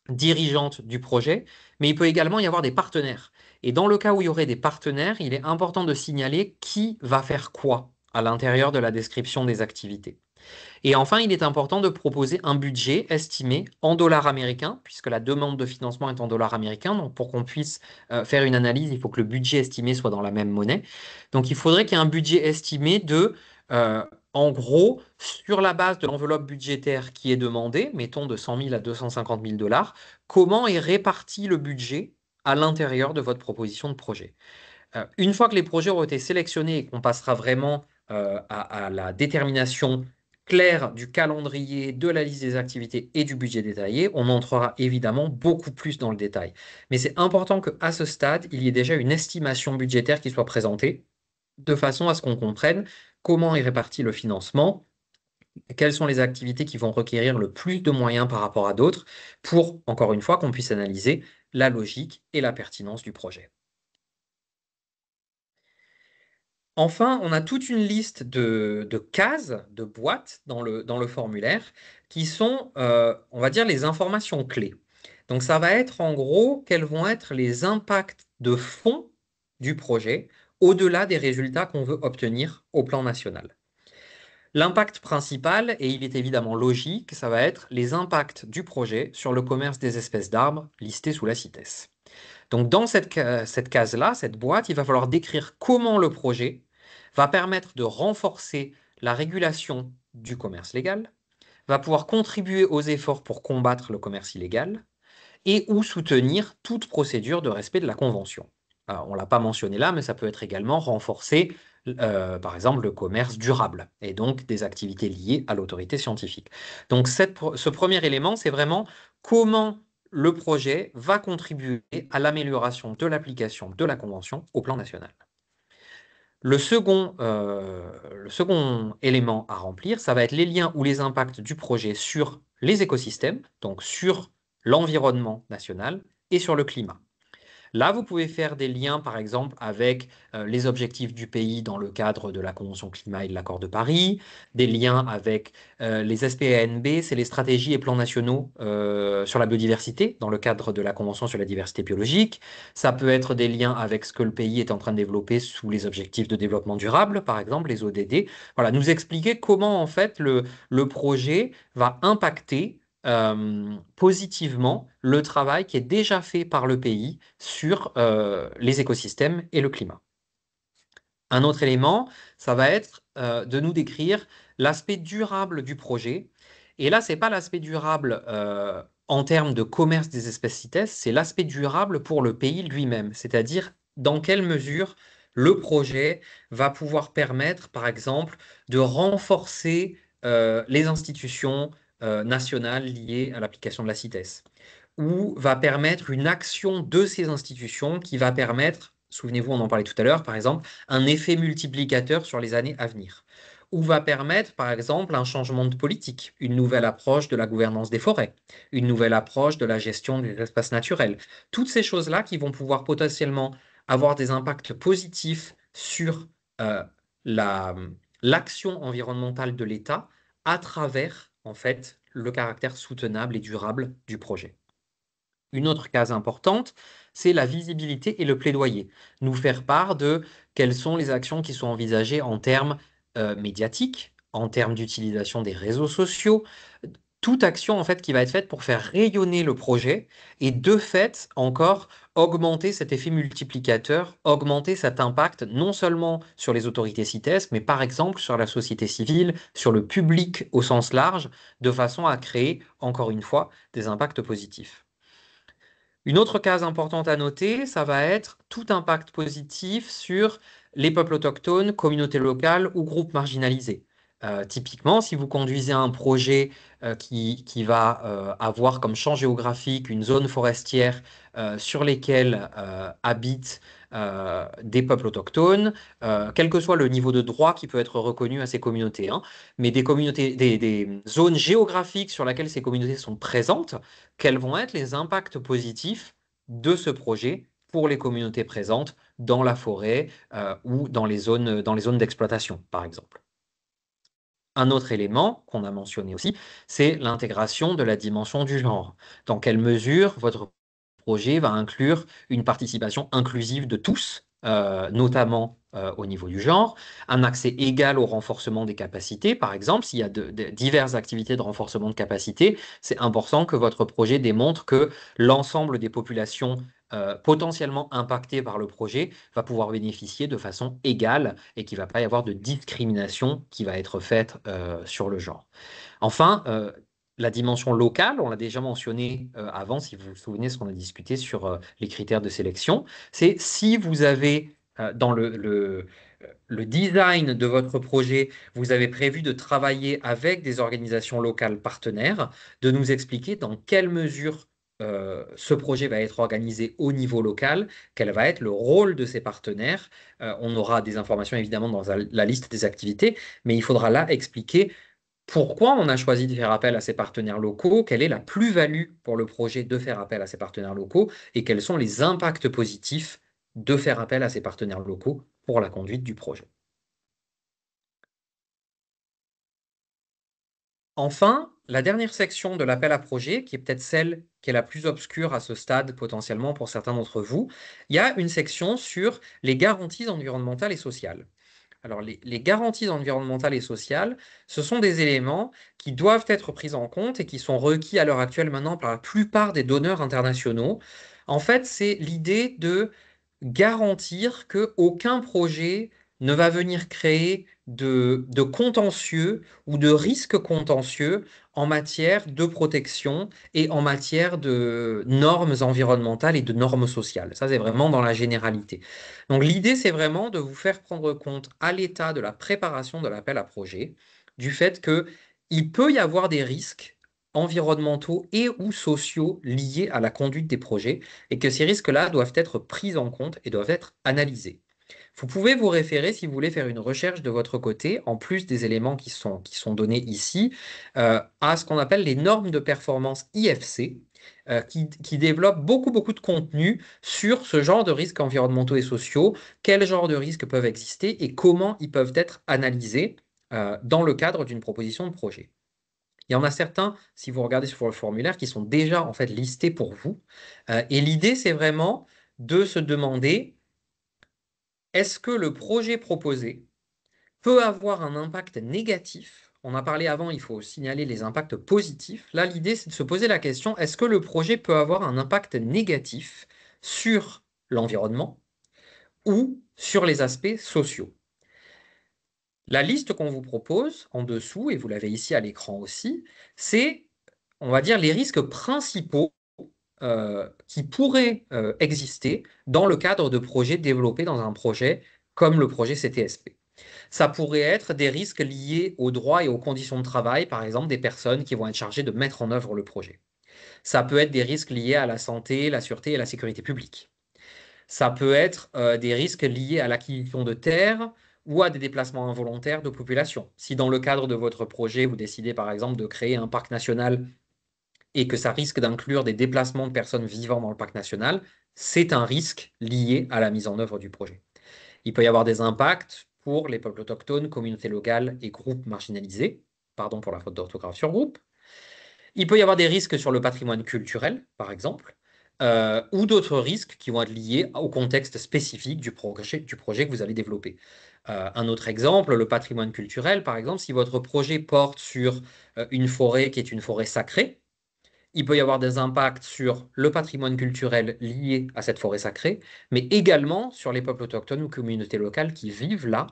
Speaker 1: dirigeante du projet, mais il peut également y avoir des partenaires. Et dans le cas où il y aurait des partenaires, il est important de signaler qui va faire quoi à l'intérieur de la description des activités. Et enfin, il est important de proposer un budget estimé en dollars américains, puisque la demande de financement est en dollars américains. Donc, pour qu'on puisse faire une analyse, il faut que le budget estimé soit dans la même monnaie. Donc, il faudrait qu'il y ait un budget estimé de, en gros, sur la base de l'enveloppe budgétaire qui est demandée, mettons de 100 000 à 250 000 dollars, comment est réparti le budget à l'intérieur de votre proposition de projet. Une fois que les projets auront été sélectionnés et qu'on passera vraiment à la détermination claire du calendrier, de la liste des activités et du budget détaillé, on entrera évidemment beaucoup plus dans le détail. Mais c'est important qu'à ce stade, il y ait déjà une estimation budgétaire qui soit présentée, de façon à ce qu'on comprenne comment est réparti le financement, quelles sont les activités qui vont requérir le plus de moyens par rapport à d'autres, pour, encore une fois, qu'on puisse analyser la logique et la pertinence du projet. Enfin, on a toute une liste de cases, de boîtes dans le formulaire qui sont, on va dire, les informations clés. Donc ça va être en gros quels vont être les impacts de fond du projet au-delà des résultats qu'on veut obtenir au plan national. L'impact principal, et il est évidemment logique, ça va être les impacts du projet sur le commerce des espèces d'arbres listées sous la CITES. Donc dans cette case-là, cette boîte, il va falloir décrire comment le projet va permettre de renforcer la régulation du commerce légal, va pouvoir contribuer aux efforts pour combattre le commerce illégal et ou soutenir toute procédure de respect de la Convention. Alors, on ne l'a pas mentionné là, mais ça peut être également renforcer, par exemple, le commerce durable et donc des activités liées à l'autorité scientifique. Donc ce premier élément, c'est vraiment comment le projet va contribuer à l'amélioration de l'application de la Convention au plan national. Le second élément à remplir, ça va être les liens ou les impacts du projet sur les écosystèmes, donc sur l'environnement national et sur le climat. Là, vous pouvez faire des liens, par exemple, avec les objectifs du pays dans le cadre de la Convention climat et de l'accord de Paris, des liens avec les SPANB, c'est les stratégies et plans nationaux sur la biodiversité dans le cadre de la Convention sur la diversité biologique. Ça peut être des liens avec ce que le pays est en train de développer sous les objectifs de développement durable, par exemple, les ODD. Voilà, nous expliquer comment, en fait, le projet va impacter positivement le travail qui est déjà fait par le pays sur les écosystèmes et le climat. Un autre élément, ça va être de nous décrire l'aspect durable du projet. Et là, ce n'est pas l'aspect durable en termes de commerce des espèces CITES, c'est l'aspect durable pour le pays lui-même, c'est-à-dire dans quelle mesure le projet va pouvoir permettre, par exemple, de renforcer les institutions nationales liées à l'application de la CITES, ou va permettre une action de ces institutions qui va permettre, souvenez-vous, on en parlait tout à l'heure, par exemple, un effet multiplicateur sur les années à venir, ou va permettre, par exemple, un changement de politique, une nouvelle approche de la gouvernance des forêts, une nouvelle approche de la gestion des espaces naturels. Toutes ces choses-là qui vont pouvoir potentiellement avoir des impacts positifs sur euh, la, l'action environnementale de l'État à travers, en fait, le caractère soutenable et durable du projet. Une autre case importante, c'est la visibilité et le plaidoyer. Nous faire part de quelles sont les actions qui sont envisagées en termes médiatiques, en termes d'utilisation des réseaux sociaux, toute action en fait qui va être faite pour faire rayonner le projet et de fait encore augmenter cet effet multiplicateur, augmenter cet impact non seulement sur les autorités CITES, mais par exemple sur la société civile, sur le public au sens large, de façon à créer encore une fois des impacts positifs. Une autre case importante à noter, ça va être tout impact positif sur les peuples autochtones, communautés locales ou groupes marginalisés. Typiquement, si vous conduisez un projet qui va avoir comme champ géographique une zone forestière sur lesquelles habitent des peuples autochtones, quel que soit le niveau de droit qui peut être reconnu à ces communautés, hein, mais des communautés, des zones géographiques sur lesquelles ces communautés sont présentes, quels vont être les impacts positifs de ce projet pour les communautés présentes dans la forêt ou dans les zones d'exploitation, par exemple. Un autre élément qu'on a mentionné aussi, c'est l'intégration de la dimension du genre. Dans quelle mesure votre projet va inclure une participation inclusive de tous, notamment au niveau du genre, un accès égal au renforcement des capacités. Par exemple, s'il y a diverses activités de renforcement de capacités, c'est important que votre projet démontre que l'ensemble des populations potentiellement impactées par le projet va pouvoir bénéficier de façon égale et qu'il ne va pas y avoir de discrimination qui va être faite sur le genre. Enfin, la dimension locale, on l'a déjà mentionné avant, si vous vous souvenez ce qu'on a discuté sur les critères de sélection, c'est si vous avez dans le design de votre projet, vous avez prévu de travailler avec des organisations locales partenaires, de nous expliquer dans quelle mesure ce projet va être organisé au niveau local, quel va être le rôle de ces partenaires. On aura des informations évidemment dans la liste des activités, mais il faudra là expliquer pourquoi on a choisi de faire appel à ces partenaires locaux, quelle est la plus-value pour le projet de faire appel à ces partenaires locaux et quels sont les impacts positifs de faire appel à ces partenaires locaux pour la conduite du projet. Enfin, la dernière section de l'appel à projet, qui est peut-être celle qui est la plus obscure à ce stade potentiellement pour certains d'entre vous, il y a une section sur les garanties environnementales et sociales. Alors, les garanties environnementales et sociales, ce sont des éléments qui doivent être pris en compte et qui sont requis à l'heure actuelle maintenant par la plupart des donneurs internationaux. En fait, c'est l'idée de garantir qu'aucun projet ne va venir créer de contentieux ou de risques contentieux en matière de protection et en matière de normes environnementales et de normes sociales. Ça, c'est vraiment dans la généralité. Donc l'idée, c'est vraiment de vous faire prendre compte à l'état de la préparation de l'appel à projet, du fait qu'il peut y avoir des risques environnementaux et ou sociaux liés à la conduite des projets et que ces risques-là doivent être pris en compte et doivent être analysés. Vous pouvez vous référer, si vous voulez faire une recherche de votre côté, en plus des éléments qui sont donnés ici, à ce qu'on appelle les normes de performance IFC, qui développent beaucoup de contenu sur ce genre de risques environnementaux et sociaux, quels genres de risques peuvent exister et comment ils peuvent être analysés dans le cadre d'une proposition de projet. Il y en a certains, si vous regardez sur le formulaire, qui sont déjà en fait listés pour vous. Et l'idée, c'est vraiment de se demander, est-ce que le projet proposé peut avoir un impact négatif? On a parlé avant, il faut signaler les impacts positifs. Là, l'idée, c'est de se poser la question, est-ce que le projet peut avoir un impact négatif sur l'environnement ou sur les aspects sociaux? La liste qu'on vous propose en dessous, et vous l'avez ici à l'écran aussi, c'est, on va dire, les risques principaux qui pourraient exister dans le cadre de projets développés dans un projet comme le projet CTSP. Ça pourrait être des risques liés aux droits et aux conditions de travail, par exemple, des personnes qui vont être chargées de mettre en œuvre le projet. Ça peut être des risques liés à la santé, la sûreté et la sécurité publique. Ça peut être des risques liés à l'acquisition de terres ou à des déplacements involontaires de population. Si dans le cadre de votre projet, vous décidez par exemple de créer un parc national et que ça risque d'inclure des déplacements de personnes vivant dans le parc national, c'est un risque lié à la mise en œuvre du projet. Il peut y avoir des impacts pour les peuples autochtones, communautés locales et groupes marginalisés. Pardon pour la faute d'orthographe sur groupe. Il peut y avoir des risques sur le patrimoine culturel, par exemple, ou d'autres risques qui vont être liés au contexte spécifique du projet que vous allez développer. Un autre exemple, le patrimoine culturel, par exemple, si votre projet porte sur une forêt qui est une forêt sacrée, il peut y avoir des impacts sur le patrimoine culturel lié à cette forêt sacrée, mais également sur les peuples autochtones ou communautés locales qui vivent là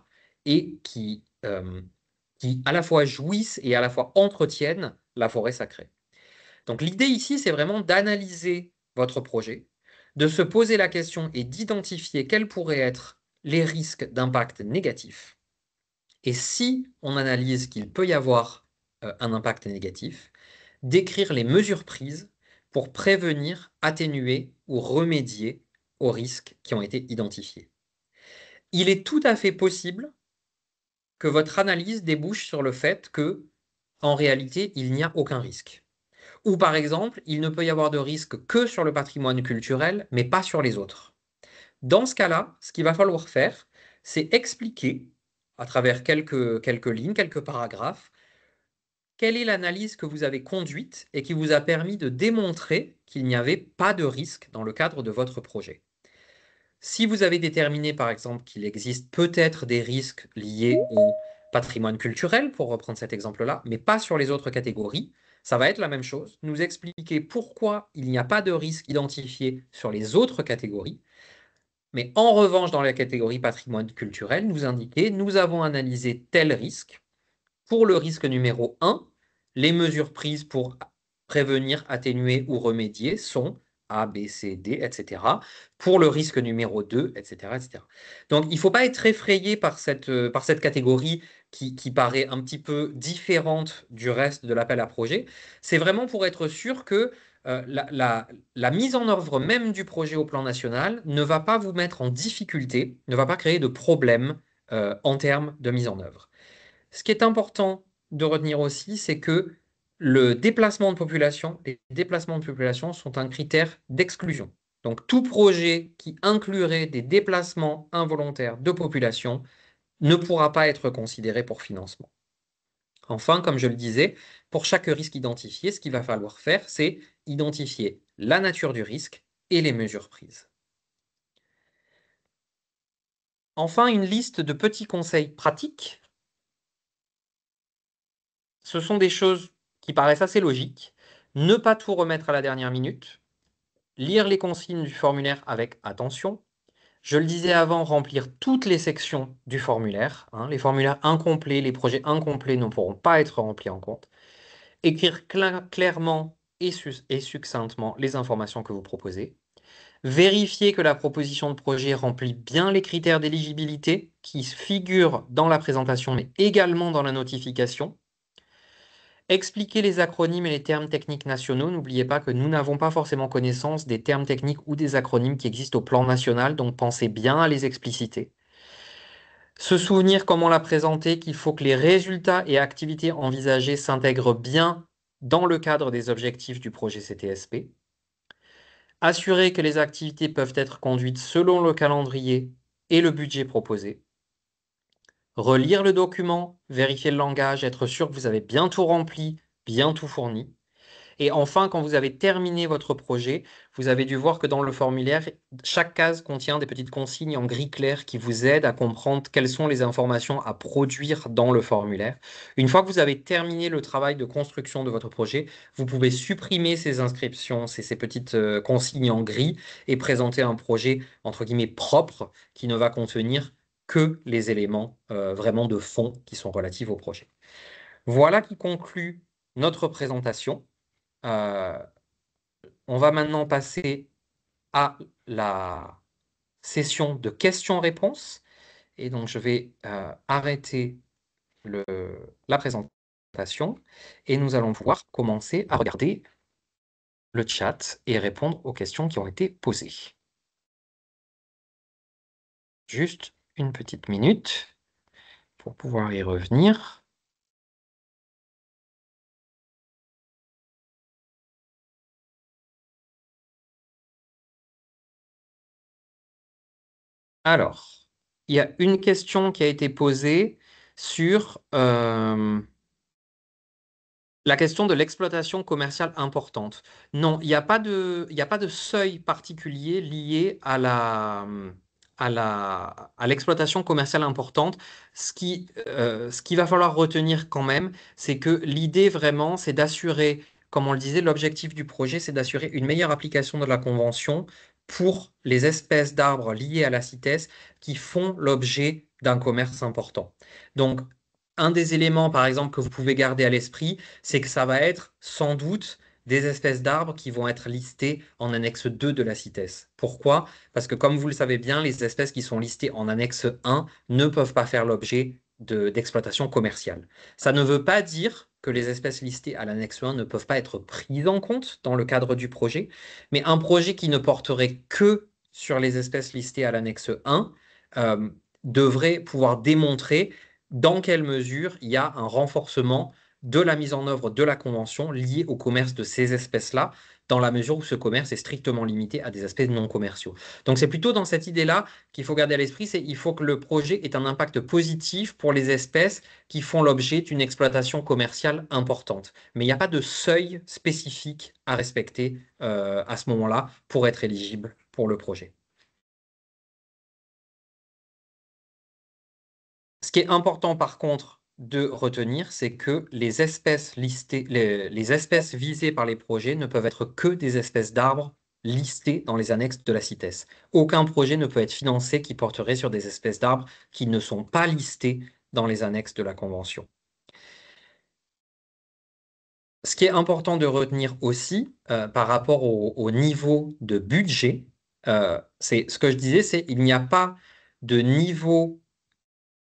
Speaker 1: et qui à la fois jouissent et à la fois entretiennent la forêt sacrée. Donc l'idée ici, c'est vraiment d'analyser votre projet, de se poser la question et d'identifier quels pourraient être les risques d'impact négatif. Et si on analyse qu'il peut y avoir un impact négatif, d'écrire les mesures prises pour prévenir, atténuer ou remédier aux risques qui ont été identifiés. Il est tout à fait possible que votre analyse débouche sur le fait que, en réalité, il n'y a aucun risque. Ou par exemple, il ne peut y avoir de risque que sur le patrimoine culturel, mais pas sur les autres. Dans ce cas-là, ce qu'il va falloir faire, c'est expliquer, à travers quelques lignes, quelques paragraphes, quelle est l'analyse que vous avez conduite et qui vous a permis de démontrer qu'il n'y avait pas de risque dans le cadre de votre projet. Si vous avez déterminé, par exemple, qu'il existe peut-être des risques liés au patrimoine culturel, pour reprendre cet exemple-là, mais pas sur les autres catégories, ça va être la même chose. Nous expliquer pourquoi il n'y a pas de risque identifié sur les autres catégories. Mais en revanche, dans la catégorie patrimoine culturel, nous indiquer, nous avons analysé tel risque. Pour le risque numéro 1, les mesures prises pour prévenir, atténuer ou remédier sont A, B, C, D, etc. Pour le risque numéro 2, etc. etc. Donc, il ne faut pas être effrayé par cette catégorie qui paraît un petit peu différente du reste de l'appel à projet. C'est vraiment pour être sûr que la mise en œuvre même du projet au plan national ne va pas vous mettre en difficulté, ne va pas créer de problème en termes de mise en œuvre. Ce qui est important de retenir aussi, c'est que les déplacements de population sont un critère d'exclusion. Donc tout projet qui inclurait des déplacements involontaires de population ne pourra pas être considéré pour financement. Enfin, comme je le disais, pour chaque risque identifié, ce qu'il va falloir faire, c'est identifier la nature du risque et les mesures prises. Enfin, une liste de petits conseils pratiques. Ce sont des choses qui paraissent assez logiques. Ne pas tout remettre à la dernière minute. Lire les consignes du formulaire avec attention. Je le disais avant, remplir toutes les sections du formulaire. Les formulaires incomplets, les projets incomplets ne pourront pas être remplis en compte. Écrire clairement et succinctement les informations que vous proposez. Vérifier que la proposition de projet remplit bien les critères d'éligibilité qui figurent dans la présentation, mais également dans la notification. Expliquer les acronymes et les termes techniques nationaux. N'oubliez pas que nous n'avons pas forcément connaissance des termes techniques ou des acronymes qui existent au plan national, donc pensez bien à les expliciter. Se souvenir, comme on l'a présenté, qu'il faut que les résultats et activités envisagées s'intègrent bien dans le cadre des objectifs du projet CTSP. Assurer que les activités peuvent être conduites selon le calendrier et le budget proposé. Relire le document, vérifier le langage, être sûr que vous avez bien tout rempli, bien tout fourni. Et enfin, quand vous avez terminé votre projet, vous avez dû voir que dans le formulaire, chaque case contient des petites consignes en gris clair qui vous aident à comprendre quelles sont les informations à produire dans le formulaire. Une fois que vous avez terminé le travail de construction de votre projet, vous pouvez supprimer ces inscriptions, ces petites consignes en gris et présenter un projet, entre guillemets, propre qui ne va contenir que les éléments vraiment de fond qui sont relatifs au projet. Voilà qui conclut notre présentation. Euh, on va maintenant passer à la session de questions-réponses. Et donc, je vais arrêter la présentation et nous allons pouvoir commencer à regarder le chat et répondre aux questions qui ont été posées. Juste une petite minute pour pouvoir y revenir. Alors, il y a une question qui a été posée sur la question de l'exploitation commerciale importante. Non, il n'y a pas de seuil particulier lié à l'exploitation commerciale importante. Ce qui va falloir retenir quand même, c'est que l'idée vraiment, c'est d'assurer, comme on le disait, l'objectif du projet, c'est d'assurer une meilleure application de la convention pour les espèces d'arbres liées à la CITES qui font l'objet d'un commerce important. Donc, un des éléments, par exemple, que vous pouvez garder à l'esprit, c'est que ça va être sans doute des espèces d'arbres qui vont être listées en annexe 2 de la CITES. Pourquoi? Parce que comme vous le savez bien, les espèces qui sont listées en annexe 1 ne peuvent pas faire l'objet d'exploitation commerciale. Ça ne veut pas dire que les espèces listées à l'annexe 1 ne peuvent pas être prises en compte dans le cadre du projet, mais un projet qui ne porterait que sur les espèces listées à l'annexe 1 devrait pouvoir démontrer dans quelle mesure il y a un renforcement de la mise en œuvre de la Convention liée au commerce de ces espèces-là, dans la mesure où ce commerce est strictement limité à des aspects non commerciaux. Donc c'est plutôt dans cette idée-là qu'il faut garder à l'esprit, c'est qu'il faut que le projet ait un impact positif pour les espèces qui font l'objet d'une exploitation commerciale importante. Mais il n'y a pas de seuil spécifique à respecter à ce moment-là pour être éligible pour le projet. Ce qui est important par contre de retenir, c'est que les espèces listées, les espèces visées par les projets ne peuvent être que des espèces d'arbres listées dans les annexes de la CITES. Aucun projet ne peut être financé qui porterait sur des espèces d'arbres qui ne sont pas listées dans les annexes de la Convention. Ce qui est important de retenir aussi par rapport au niveau de budget, c'est ce que je disais, c'est qu'il n'y a pas de niveau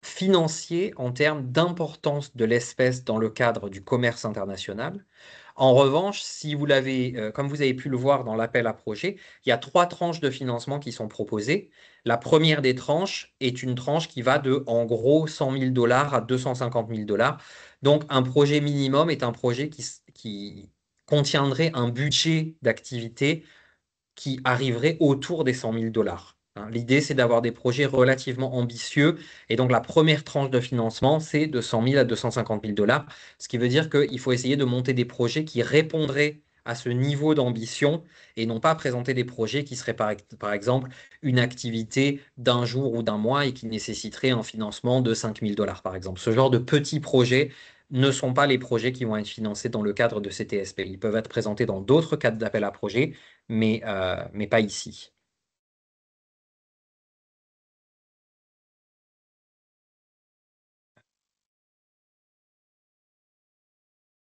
Speaker 1: financier en termes d'importance de l'espèce dans le cadre du commerce international. En revanche, si vous l'avez, comme vous avez pu le voir dans l'appel à projet, il y a 3 tranches de financement qui sont proposées. La première des tranches est une tranche qui va de, en gros, 100 000 $ à 250 000 $. Donc, un projet minimum est un projet qui contiendrait un budget d'activité qui arriverait autour des 100 000 $. Hein. L'idée, c'est d'avoir des projets relativement ambitieux. Et donc, la première tranche de financement, c'est de 100 000 à 250 000 dollars. Ce qui veut dire qu'il faut essayer de monter des projets qui répondraient à ce niveau d'ambition et non pas présenter des projets qui seraient, par exemple, une activité d'un jour ou d'un mois et qui nécessiterait un financement de 5 000 dollars, par exemple. Ce genre de petits projets ne sont pas les projets qui vont être financés dans le cadre de CTSP. Ils peuvent être présentés dans d'autres cadres d'appel à projets, mais pas ici.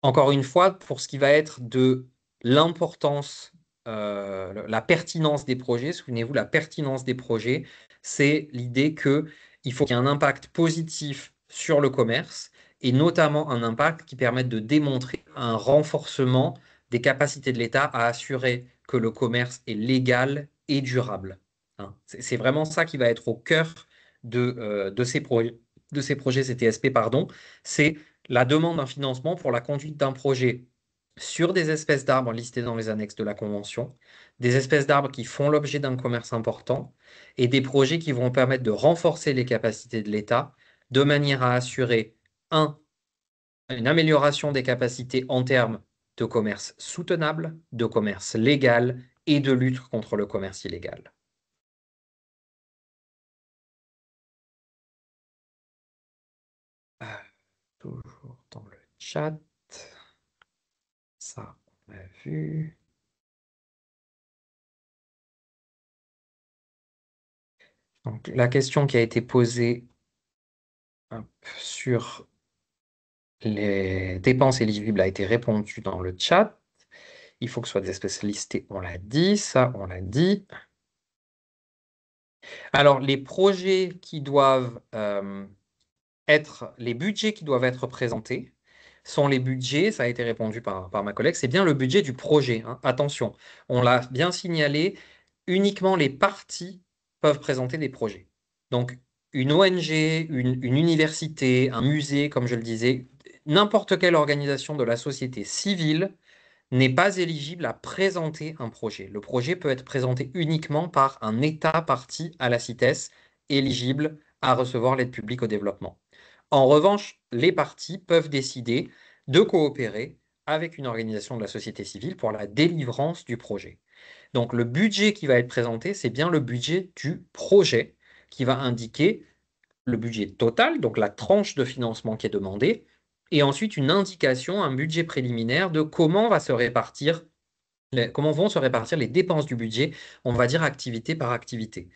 Speaker 1: Encore une fois, pour ce qui va être de l'importance, la pertinence des projets, souvenez-vous, la pertinence des projets, c'est l'idée qu'il faut qu'il y ait un impact positif sur le commerce et notamment un impact qui permette de démontrer un renforcement des capacités de l'État à assurer que le commerce est légal et durable. Hein. C'est vraiment ça qui va être au cœur de ces projets CTSP, pardon. C'est la demande d'un financement pour la conduite d'un projet sur des espèces d'arbres listées dans les annexes de la Convention, des espèces d'arbres qui font l'objet d'un commerce important et des projets qui vont permettre de renforcer les capacités de l'État de manière à assurer, un, une amélioration des capacités en termes de commerce soutenable, de commerce légal et de lutte contre le commerce illégal. Toujours dans le chat. Ça, on a vu. Donc, la question qui a été posée sur les dépenses éligibles a été répondue dans le chat. Il faut que ce soit des espèces listées, on l'a dit, ça, on l'a dit. Alors, les projets qui doivent les budgets qui doivent être présentés sont les budgets, ça a été répondu par ma collègue, c'est bien le budget du projet. Hein. Attention, on l'a bien signalé, uniquement les parties peuvent présenter des projets. Donc, une ONG, une université, un musée, comme je le disais, n'importe quelle organisation de la société civile n'est pas éligible à présenter un projet. Le projet peut être présenté uniquement par un État partie à la CITES, éligible à recevoir l'aide publique au développement. En revanche, les parties peuvent décider de coopérer avec une organisation de la société civile pour la délivrance du projet. Donc le budget qui va être présenté, c'est bien le budget du projet qui va indiquer le budget total, donc la tranche de financement qui est demandée, et ensuite une indication, un budget préliminaire de comment comment vont se répartir les dépenses du budget, on va dire activité par activité.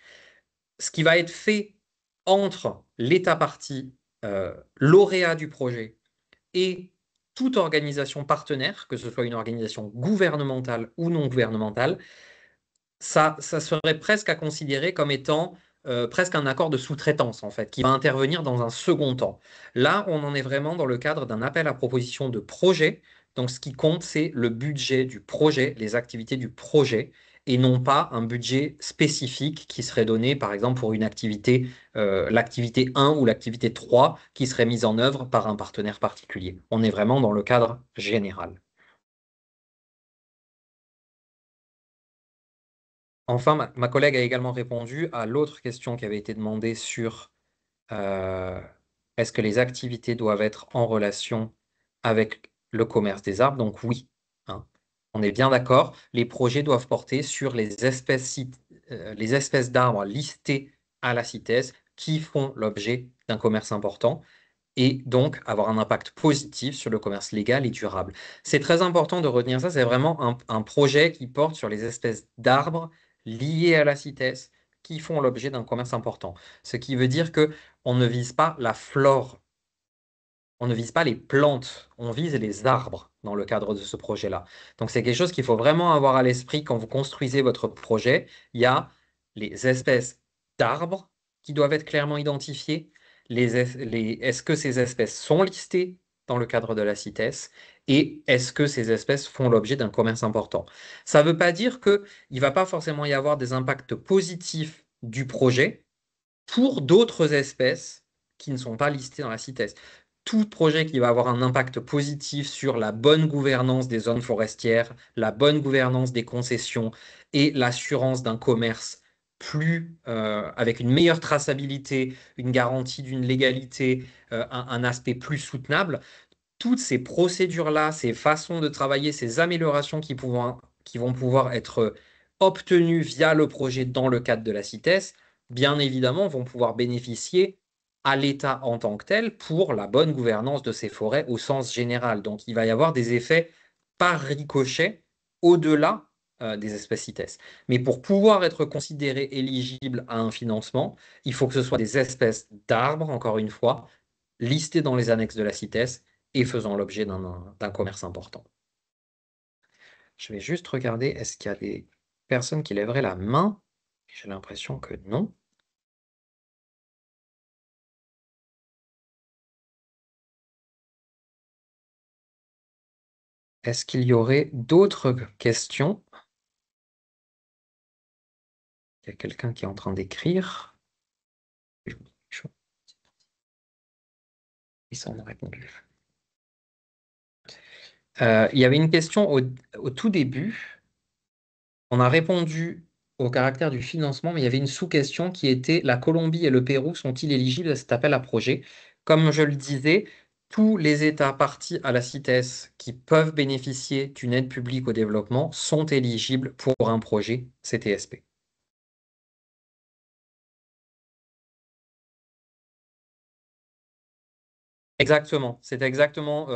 Speaker 1: Ce qui va être fait entre l'État partie, lauréat du projet, et toute organisation partenaire, que ce soit une organisation gouvernementale ou non gouvernementale, ça serait presque à considérer comme étant presque un accord de sous-traitance, en fait, qui va intervenir dans un second temps. Là, on en est vraiment dans le cadre d'un appel à proposition de projet. Donc, ce qui compte, c'est le budget du projet, les activités du projet, et non pas un budget spécifique qui serait donné, par exemple, pour une activité, l'activité 1 ou l'activité 3, qui serait mise en œuvre par un partenaire particulier. On est vraiment dans le cadre général. Enfin, ma collègue a également répondu à l'autre question qui avait été demandée sur euh, est-ce que les activités doivent être en relation avec le commerce des arbres? Donc oui, hein. On est bien d'accord. Les projets doivent porter sur les espèces d'arbres listées à la CITES qui font l'objet d'un commerce important et donc avoir un impact positif sur le commerce légal et durable. C'est très important de retenir ça, c'est vraiment un projet qui porte sur les espèces d'arbres liées à la CITES qui font l'objet d'un commerce important. Ce qui veut dire que on ne vise pas la flore, on ne vise pas les plantes, on vise les arbres dans le cadre de ce projet-là. Donc c'est quelque chose qu'il faut vraiment avoir à l'esprit quand vous construisez votre projet. Il y a les espèces d'arbres qui doivent être clairement identifiées. Est-ce que ces espèces sont listées dans le cadre de la CITES et est-ce que ces espèces font l'objet d'un commerce important? Ça ne veut pas dire qu'il ne va pas forcément y avoir des impacts positifs du projet pour d'autres espèces qui ne sont pas listées dans la CITES. Tout projet qui va avoir un impact positif sur la bonne gouvernance des zones forestières, la bonne gouvernance des concessions et l'assurance d'un commerce avec une meilleure traçabilité, une garantie d'une légalité, un aspect plus soutenable, toutes ces procédures-là, ces façons de travailler, ces améliorations qui vont pouvoir être obtenues via le projet dans le cadre de la CITES, bien évidemment, vont pouvoir bénéficier à l'État en tant que tel pour la bonne gouvernance de ces forêts au sens général. Donc, il va y avoir des effets par ricochet au-delà des espèces CITES. Mais pour pouvoir être considéré éligible à un financement, il faut que ce soit des espèces d'arbres, encore une fois, listées dans les annexes de la CITES et faisant l'objet d'un commerce important. Je vais juste regarder, est-ce qu'il y a des personnes qui lèveraient la main? J'ai l'impression que non. Est-ce qu'il y aurait d'autres questions? Il y a quelqu'un qui est en train d'écrire. Ils s'en ont répondu. Il y avait une question au tout début. On a répondu au caractère du financement, mais il y avait une sous-question qui était: la Colombie et le Pérou sont-ils éligibles à cet appel à projet? Comme je le disais, tous les États partis à la CITES qui peuvent bénéficier d'une aide publique au développement sont éligibles pour un projet CTSP. Exactement, c'est exactement,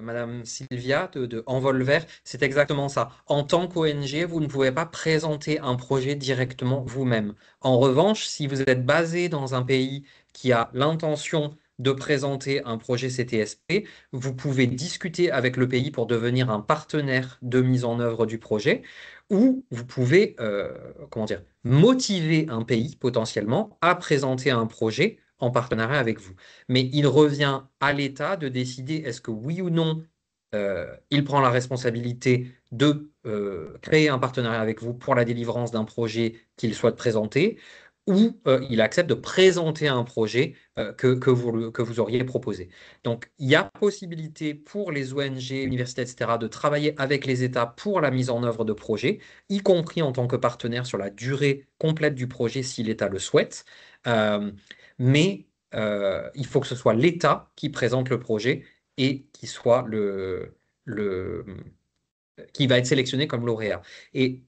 Speaker 1: Madame Sylvia de Envol Vert, c'est exactement ça. En tant qu'ONG, vous ne pouvez pas présenter un projet directement vous-même. En revanche, si vous êtes basé dans un pays qui a l'intention de présenter un projet CTSP, vous pouvez discuter avec le pays pour devenir un partenaire de mise en œuvre du projet, ou vous pouvez, comment dire, motiver un pays potentiellement à présenter un projet en partenariat avec vous. Mais il revient à l'État de décider est-ce que oui ou non il prend la responsabilité de créer un partenariat avec vous pour la délivrance d'un projet qu'il souhaite présenter, ou il accepte de présenter un projet que vous auriez proposé. Donc, il y a possibilité pour les ONG, universités, etc., de travailler avec les États pour la mise en œuvre de projets, y compris en tant que partenaire sur la durée complète du projet si l'État le souhaite. Euh, mais il faut que ce soit l'État qui présente le projet et le, qui va être sélectionné comme lauréat. Et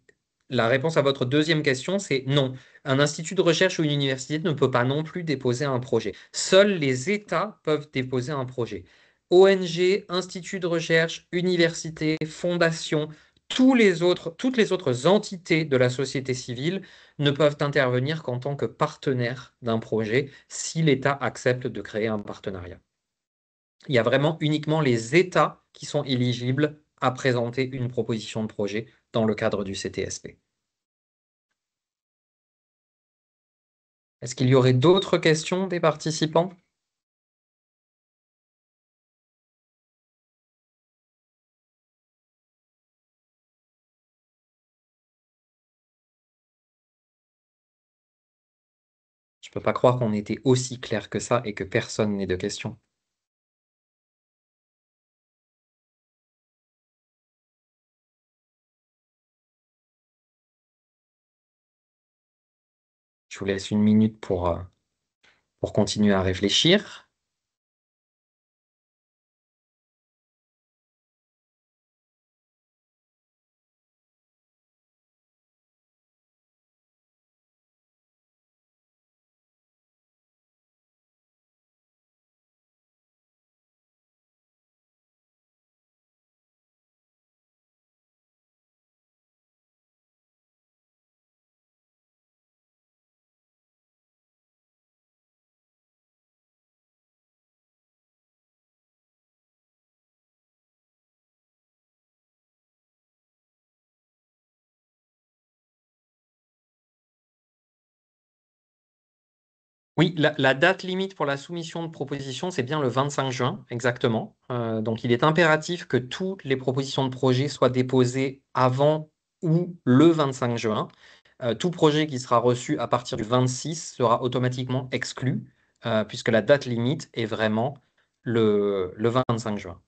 Speaker 1: la réponse à votre deuxième question, c'est non. Un institut de recherche ou une université ne peut pas non plus déposer un projet. Seuls les États peuvent déposer un projet. ONG, instituts de recherche, universités, fondations, toutes les autres entités de la société civile ne peuvent intervenir qu'en tant que partenaires d'un projet si l'État accepte de créer un partenariat. Il y a vraiment uniquement les États qui sont éligibles à présenter une proposition de projet dans le cadre du CTSP. Est-ce qu'il y aurait d'autres questions des participants? Je ne peux pas croire qu'on était aussi clair que ça et que personne n'ait de questions. Je vous laisse une minute pour continuer à réfléchir. Oui, la date limite pour la soumission de propositions, c'est bien le 25 juin, exactement. Donc, il est impératif que toutes les propositions de projet soient déposées avant ou le 25 juin. Tout projet qui sera reçu à partir du 26 sera automatiquement exclu, puisque la date limite est vraiment le 25 juin.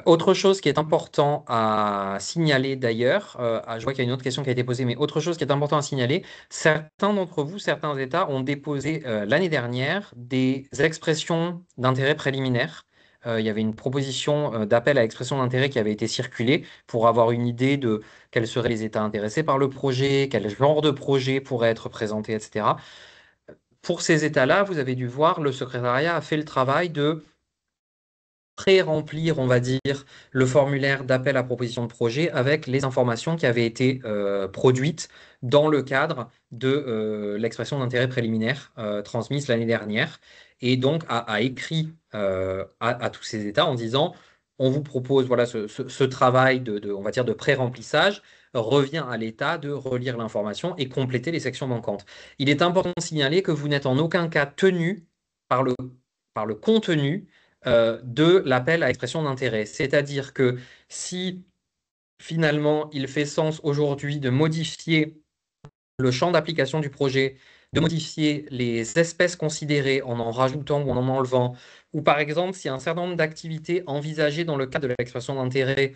Speaker 1: Autre chose qui est important à signaler d'ailleurs, je vois qu'il y a une autre question qui a été posée, mais autre chose qui est important à signaler, certains d'entre vous, certains États ont déposé l'année dernière des expressions d'intérêt préliminaires. Il y avait une proposition d'appel à expression d'intérêt qui avait été circulée pour avoir une idée de quels seraient les États intéressés par le projet, quel genre de projet pourrait être présenté, etc. Pour ces États-là, vous avez dû voir, le secrétariat a fait le travail de pré-remplir, on va dire, le formulaire d'appel à proposition de projet avec les informations qui avaient été produites dans le cadre de l'expression d'intérêt préliminaire transmise l'année dernière. Et donc a écrit à tous ces États en disant, on vous propose voilà, ce travail on va dire, de pré-remplissage, revient à l'État de relire l'information et compléter les sections manquantes. Il est important de signaler que vous n'êtes en aucun cas tenu par le contenu de l'appel à expression d'intérêt. C'est-à-dire que si finalement il fait sens aujourd'hui de modifier le champ d'application du projet, de modifier les espèces considérées en rajoutant ou en enlevant, ou par exemple si un certain nombre d'activités envisagées dans le cadre de l'expression d'intérêt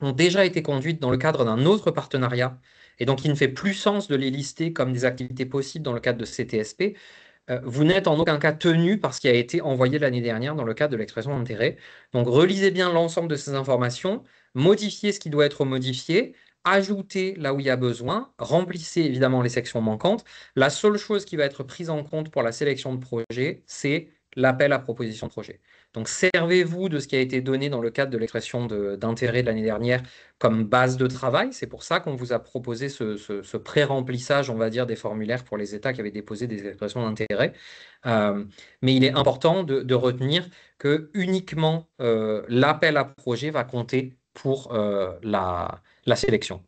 Speaker 1: ont déjà été conduites dans le cadre d'un autre partenariat, et donc il ne fait plus sens de les lister comme des activités possibles dans le cadre de CTSP, vous n'êtes en aucun cas tenu par ce qui a été envoyé l'année dernière dans le cadre de l'expression d'intérêt. Donc relisez bien l'ensemble de ces informations, modifiez ce qui doit être modifié, ajoutez là où il y a besoin, remplissez évidemment les sections manquantes. La seule chose qui va être prise en compte pour la sélection de projet, c'est l'appel à proposition de projet. Donc servez-vous de ce qui a été donné dans le cadre de l'expression d'intérêt de l'année dernière comme base de travail. C'est pour ça qu'on vous a proposé ce pré-remplissage, on va dire, des formulaires pour les États qui avaient déposé des expressions d'intérêt. Mais il est important de retenir que uniquement l'appel à projet va compter pour la sélection.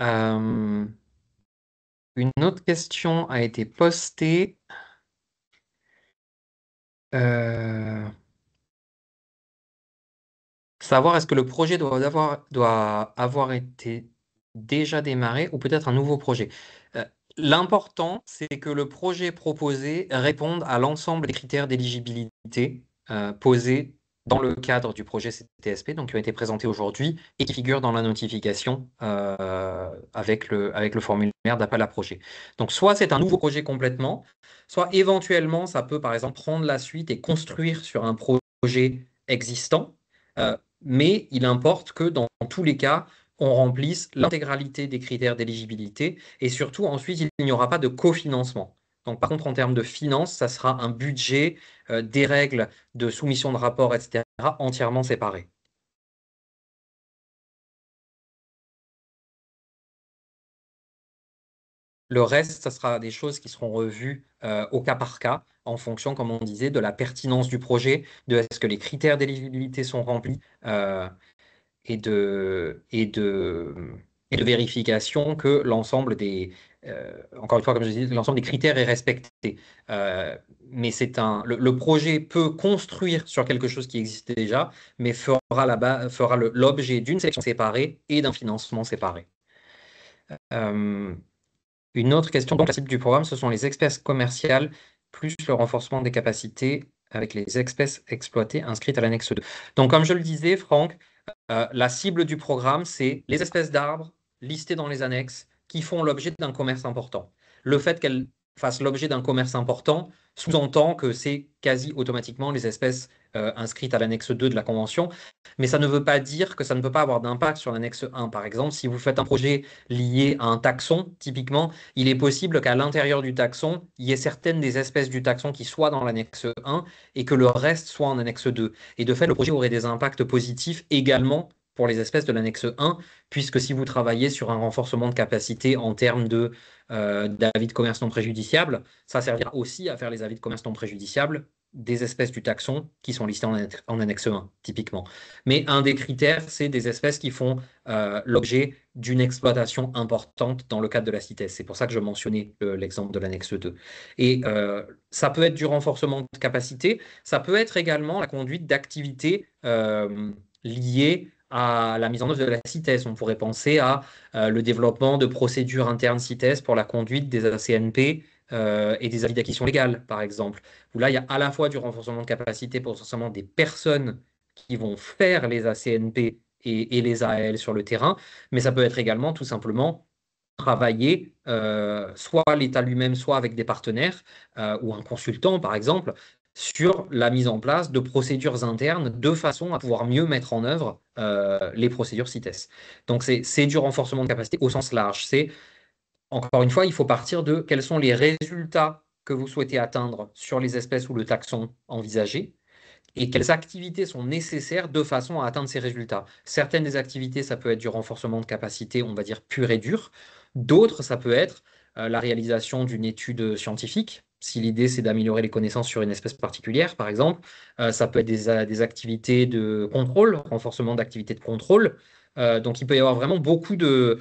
Speaker 1: Euh, une autre question a été postée. Euh, Savoir est-ce que le projet doit avoir été déjà démarré ou peut-être un nouveau projet. Euh, L'important, c'est que le projet proposé réponde à l'ensemble des critères d'éligibilité posés dans le cadre du projet CTSP, donc qui ont été présentés aujourd'hui et qui figurent dans la notification avec le formulaire d'appel à projet. Donc soit c'est un nouveau projet complètement, soit éventuellement ça peut par exemple prendre la suite et construire sur un projet existant. Mais il importe que dans tous les cas, on remplisse l'intégralité des critères d'éligibilité et surtout ensuite, il n'y aura pas de cofinancement. Donc par contre, en termes de finances, ça sera un budget, des règles de soumission de rapport, etc., entièrement séparés. Le reste, ça sera des choses qui seront revues au cas par cas, en fonction, comme on disait, de la pertinence du projet, de est-ce que les critères d'éligibilité sont remplis. Et de vérification que l'ensemble encore une fois, comme je disais, l'ensemble des critères est respecté. Mais le projet peut construire sur quelque chose qui existe déjà, mais fera l'objet d'une sélection séparée et d'un financement séparé. Euh, une autre question, donc la cible du programme, ce sont les espèces commerciales, plus le renforcement des capacités avec les espèces exploitées inscrites à l'annexe 2. Donc, comme je le disais, Franck, la cible du programme, c'est les espèces d'arbres listées dans les annexes qui font l'objet d'un commerce important. Le fait qu'elles fassent l'objet d'un commerce important sous-entend que c'est quasi automatiquement les espèces inscrites à l'annexe 2 de la Convention. Mais ça ne veut pas dire que ça ne peut pas avoir d'impact sur l'annexe 1. Par exemple, si vous faites un projet lié à un taxon, typiquement, il est possible qu'à l'intérieur du taxon, il y ait certaines des espèces du taxon qui soient dans l'annexe 1 et que le reste soit en annexe 2. Et de fait, le projet aurait des impacts positifs également pour les espèces de l'annexe 1, puisque si vous travaillez sur un renforcement de capacité en termes d'avis de commerce non préjudiciable, ça servira aussi à faire les avis de commerce non préjudiciables des espèces du taxon qui sont listées en annexe 1, typiquement. Mais un des critères, c'est des espèces qui font l'objet d'une exploitation importante dans le cadre de la CITES. C'est pour ça que je mentionnais l'exemple de l'annexe 2. Et ça peut être du renforcement de capacité, ça peut être également la conduite d'activités liées à la mise en œuvre de la CITES. On pourrait penser à le développement de procédures internes CITES pour la conduite des ACNP et des avis d'acquisition légale, par exemple. Où là, il y a à la fois du renforcement de capacité pour essentiellement des personnes qui vont faire les ACNP et les AL sur le terrain, mais ça peut être également tout simplement travailler, soit l'État lui-même, soit avec des partenaires ou un consultant, par exemple, sur la mise en place de procédures internes de façon à pouvoir mieux mettre en œuvre les procédures CITES. Donc, c'est du renforcement de capacité au sens large. C'est, encore une fois, il faut partir de quels sont les résultats que vous souhaitez atteindre sur les espèces ou le taxon envisagé et quelles activités sont nécessaires de façon à atteindre ces résultats. Certaines des activités, ça peut être du renforcement de capacité, on va dire pur et dur. D'autres, ça peut être la réalisation d'une étude scientifique. Si l'idée, c'est d'améliorer les connaissances sur une espèce particulière, par exemple, ça peut être des activités de contrôle, renforcement d'activités de contrôle. Donc, il peut y avoir vraiment beaucoup de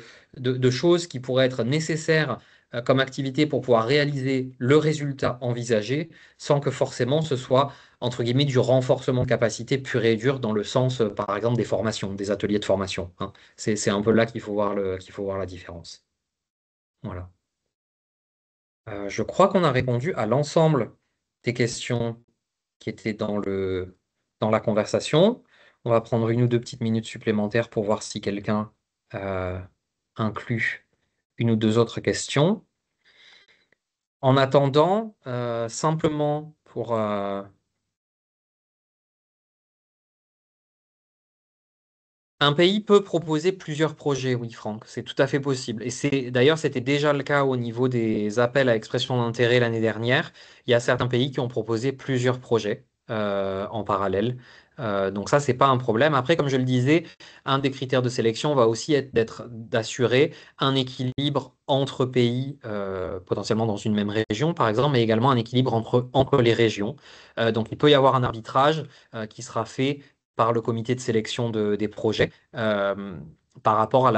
Speaker 1: choses qui pourraient être nécessaires comme activité pour pouvoir réaliser le résultat envisagé sans que forcément ce soit entre guillemets, du renforcement de capacité pur et dur dans le sens, par exemple, des formations, des ateliers de formation, hein. C'est un peu là qu'il faut voir la différence. Voilà. Je crois qu'on a répondu à l'ensemble des questions qui étaient dans la conversation. On va prendre une ou deux petites minutes supplémentaires pour voir si quelqu'un euh, inclut une ou deux autres questions. En attendant, simplement pour un pays peut proposer plusieurs projets, oui, Franck, c'est tout à fait possible. Et d'ailleurs, c'était déjà le cas au niveau des appels à expression d'intérêt l'année dernière. Il y a certains pays qui ont proposé plusieurs projets en parallèle. Donc ça, c'est pas un problème. Après, comme je le disais, un des critères de sélection va aussi être d'assurer un équilibre entre pays, potentiellement dans une même région, par exemple, mais également un équilibre entre les régions. Donc il peut y avoir un arbitrage qui sera fait par le comité de sélection des projets par rapport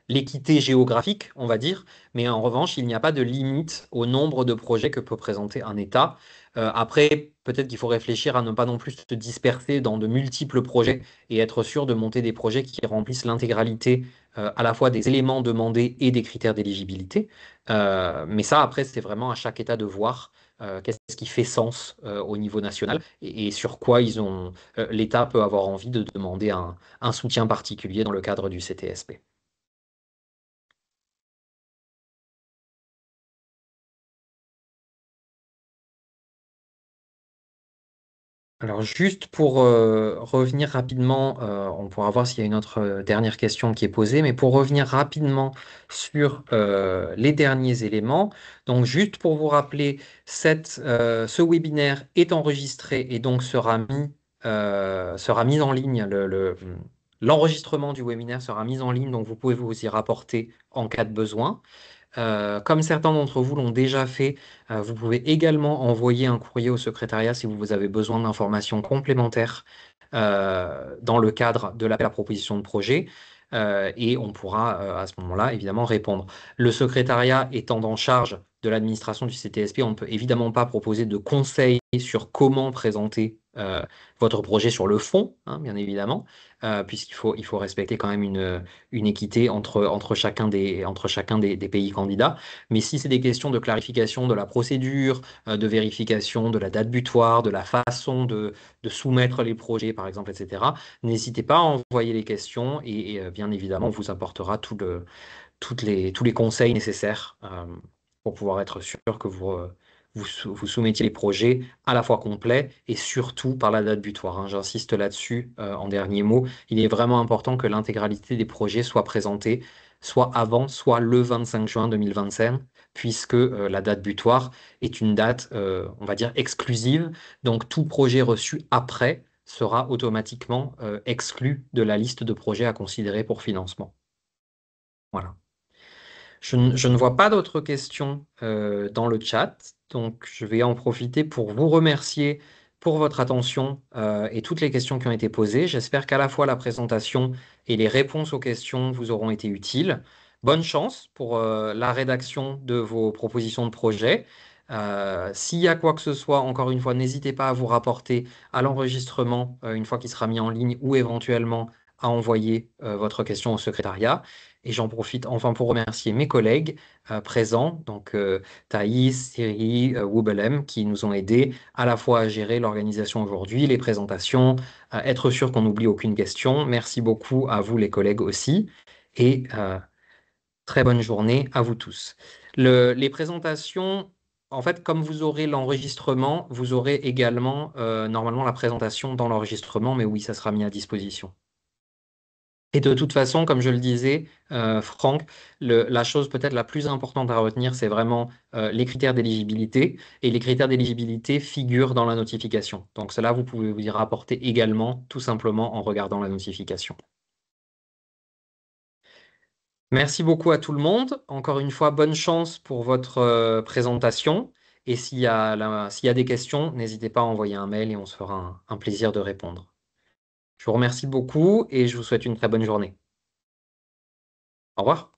Speaker 1: l'équité géographique, on va dire, mais en revanche, il n'y a pas de limite au nombre de projets que peut présenter un État. Après, peut-être qu'il faut réfléchir à ne pas non plus se disperser dans de multiples projets et être sûr de monter des projets qui remplissent l'intégralité à la fois des éléments demandés et des critères d'éligibilité. Mais ça, après, c'est vraiment à chaque État de voir qu'est-ce qui fait sens au niveau national et sur quoi l'État peut avoir envie de demander un soutien particulier dans le cadre du CTSP. Alors juste pour revenir rapidement, on pourra voir s'il y a une autre dernière question qui est posée, mais pour revenir rapidement sur les derniers éléments, donc juste pour vous rappeler, ce webinaire est enregistré et donc sera mis en ligne, l'enregistrement du webinaire sera mis en ligne, donc vous pouvez vous y rapporter en cas de besoin. Comme certains d'entre vous l'ont déjà fait, vous pouvez également envoyer un courrier au secrétariat si vous avez besoin d'informations complémentaires dans le cadre de l'appel à proposition de projet. Et on pourra à ce moment-là évidemment répondre. Le secrétariat étant en charge de l'administration du CTSP, on ne peut évidemment pas proposer de conseils sur comment présenter votre projet sur le fond, hein, bien évidemment, il faut respecter quand même une équité entre chacun des pays candidats. Mais si c'est des questions de clarification de la procédure, de vérification de la date butoir, de la façon de soumettre les projets, par exemple, etc., n'hésitez pas à envoyer les questions et bien évidemment, on vous apportera tous les conseils nécessaires pour pouvoir être sûr que vous soumettiez les projets à la fois complets et surtout par la date butoir, hein. J'insiste là-dessus en dernier mot. Il est vraiment important que l'intégralité des projets soit présentée soit avant, soit le 25 juin 2025, puisque la date butoir est une date, on va dire, exclusive. Donc tout projet reçu après sera automatiquement exclu de la liste de projets à considérer pour financement. Voilà. Je ne vois pas d'autres questions dans le chat, donc je vais en profiter pour vous remercier pour votre attention et toutes les questions qui ont été posées. J'espère qu'à la fois la présentation et les réponses aux questions vous auront été utiles. Bonne chance pour la rédaction de vos propositions de projet. S'il y a quoi que ce soit, encore une fois, n'hésitez pas à vous rapporter à l'enregistrement une fois qu'il sera mis en ligne ou éventuellement à envoyer votre question au secrétariat. Et j'en profite enfin pour remercier mes collègues présents, donc Thaïs, Thierry, Woubelem, qui nous ont aidés à la fois à gérer l'organisation aujourd'hui, les présentations, à être sûr qu'on n'oublie aucune question. Merci beaucoup à vous les collègues aussi. Et très bonne journée à vous tous. Les présentations, en fait, comme vous aurez l'enregistrement, vous aurez également normalement la présentation dans l'enregistrement, mais oui, ça sera mis à disposition. Et de toute façon, comme je le disais, Franck, la chose peut-être la plus importante à retenir, c'est vraiment les critères d'éligibilité. Et les critères d'éligibilité figurent dans la notification. Donc cela, vous pouvez vous y rapporter également, tout simplement en regardant la notification. Merci beaucoup à tout le monde. Encore une fois, bonne chance pour votre présentation. Et s'il y a des questions, n'hésitez pas à envoyer un mail et on se fera un plaisir de répondre. Je vous remercie beaucoup et je vous souhaite une très bonne journée. Au revoir.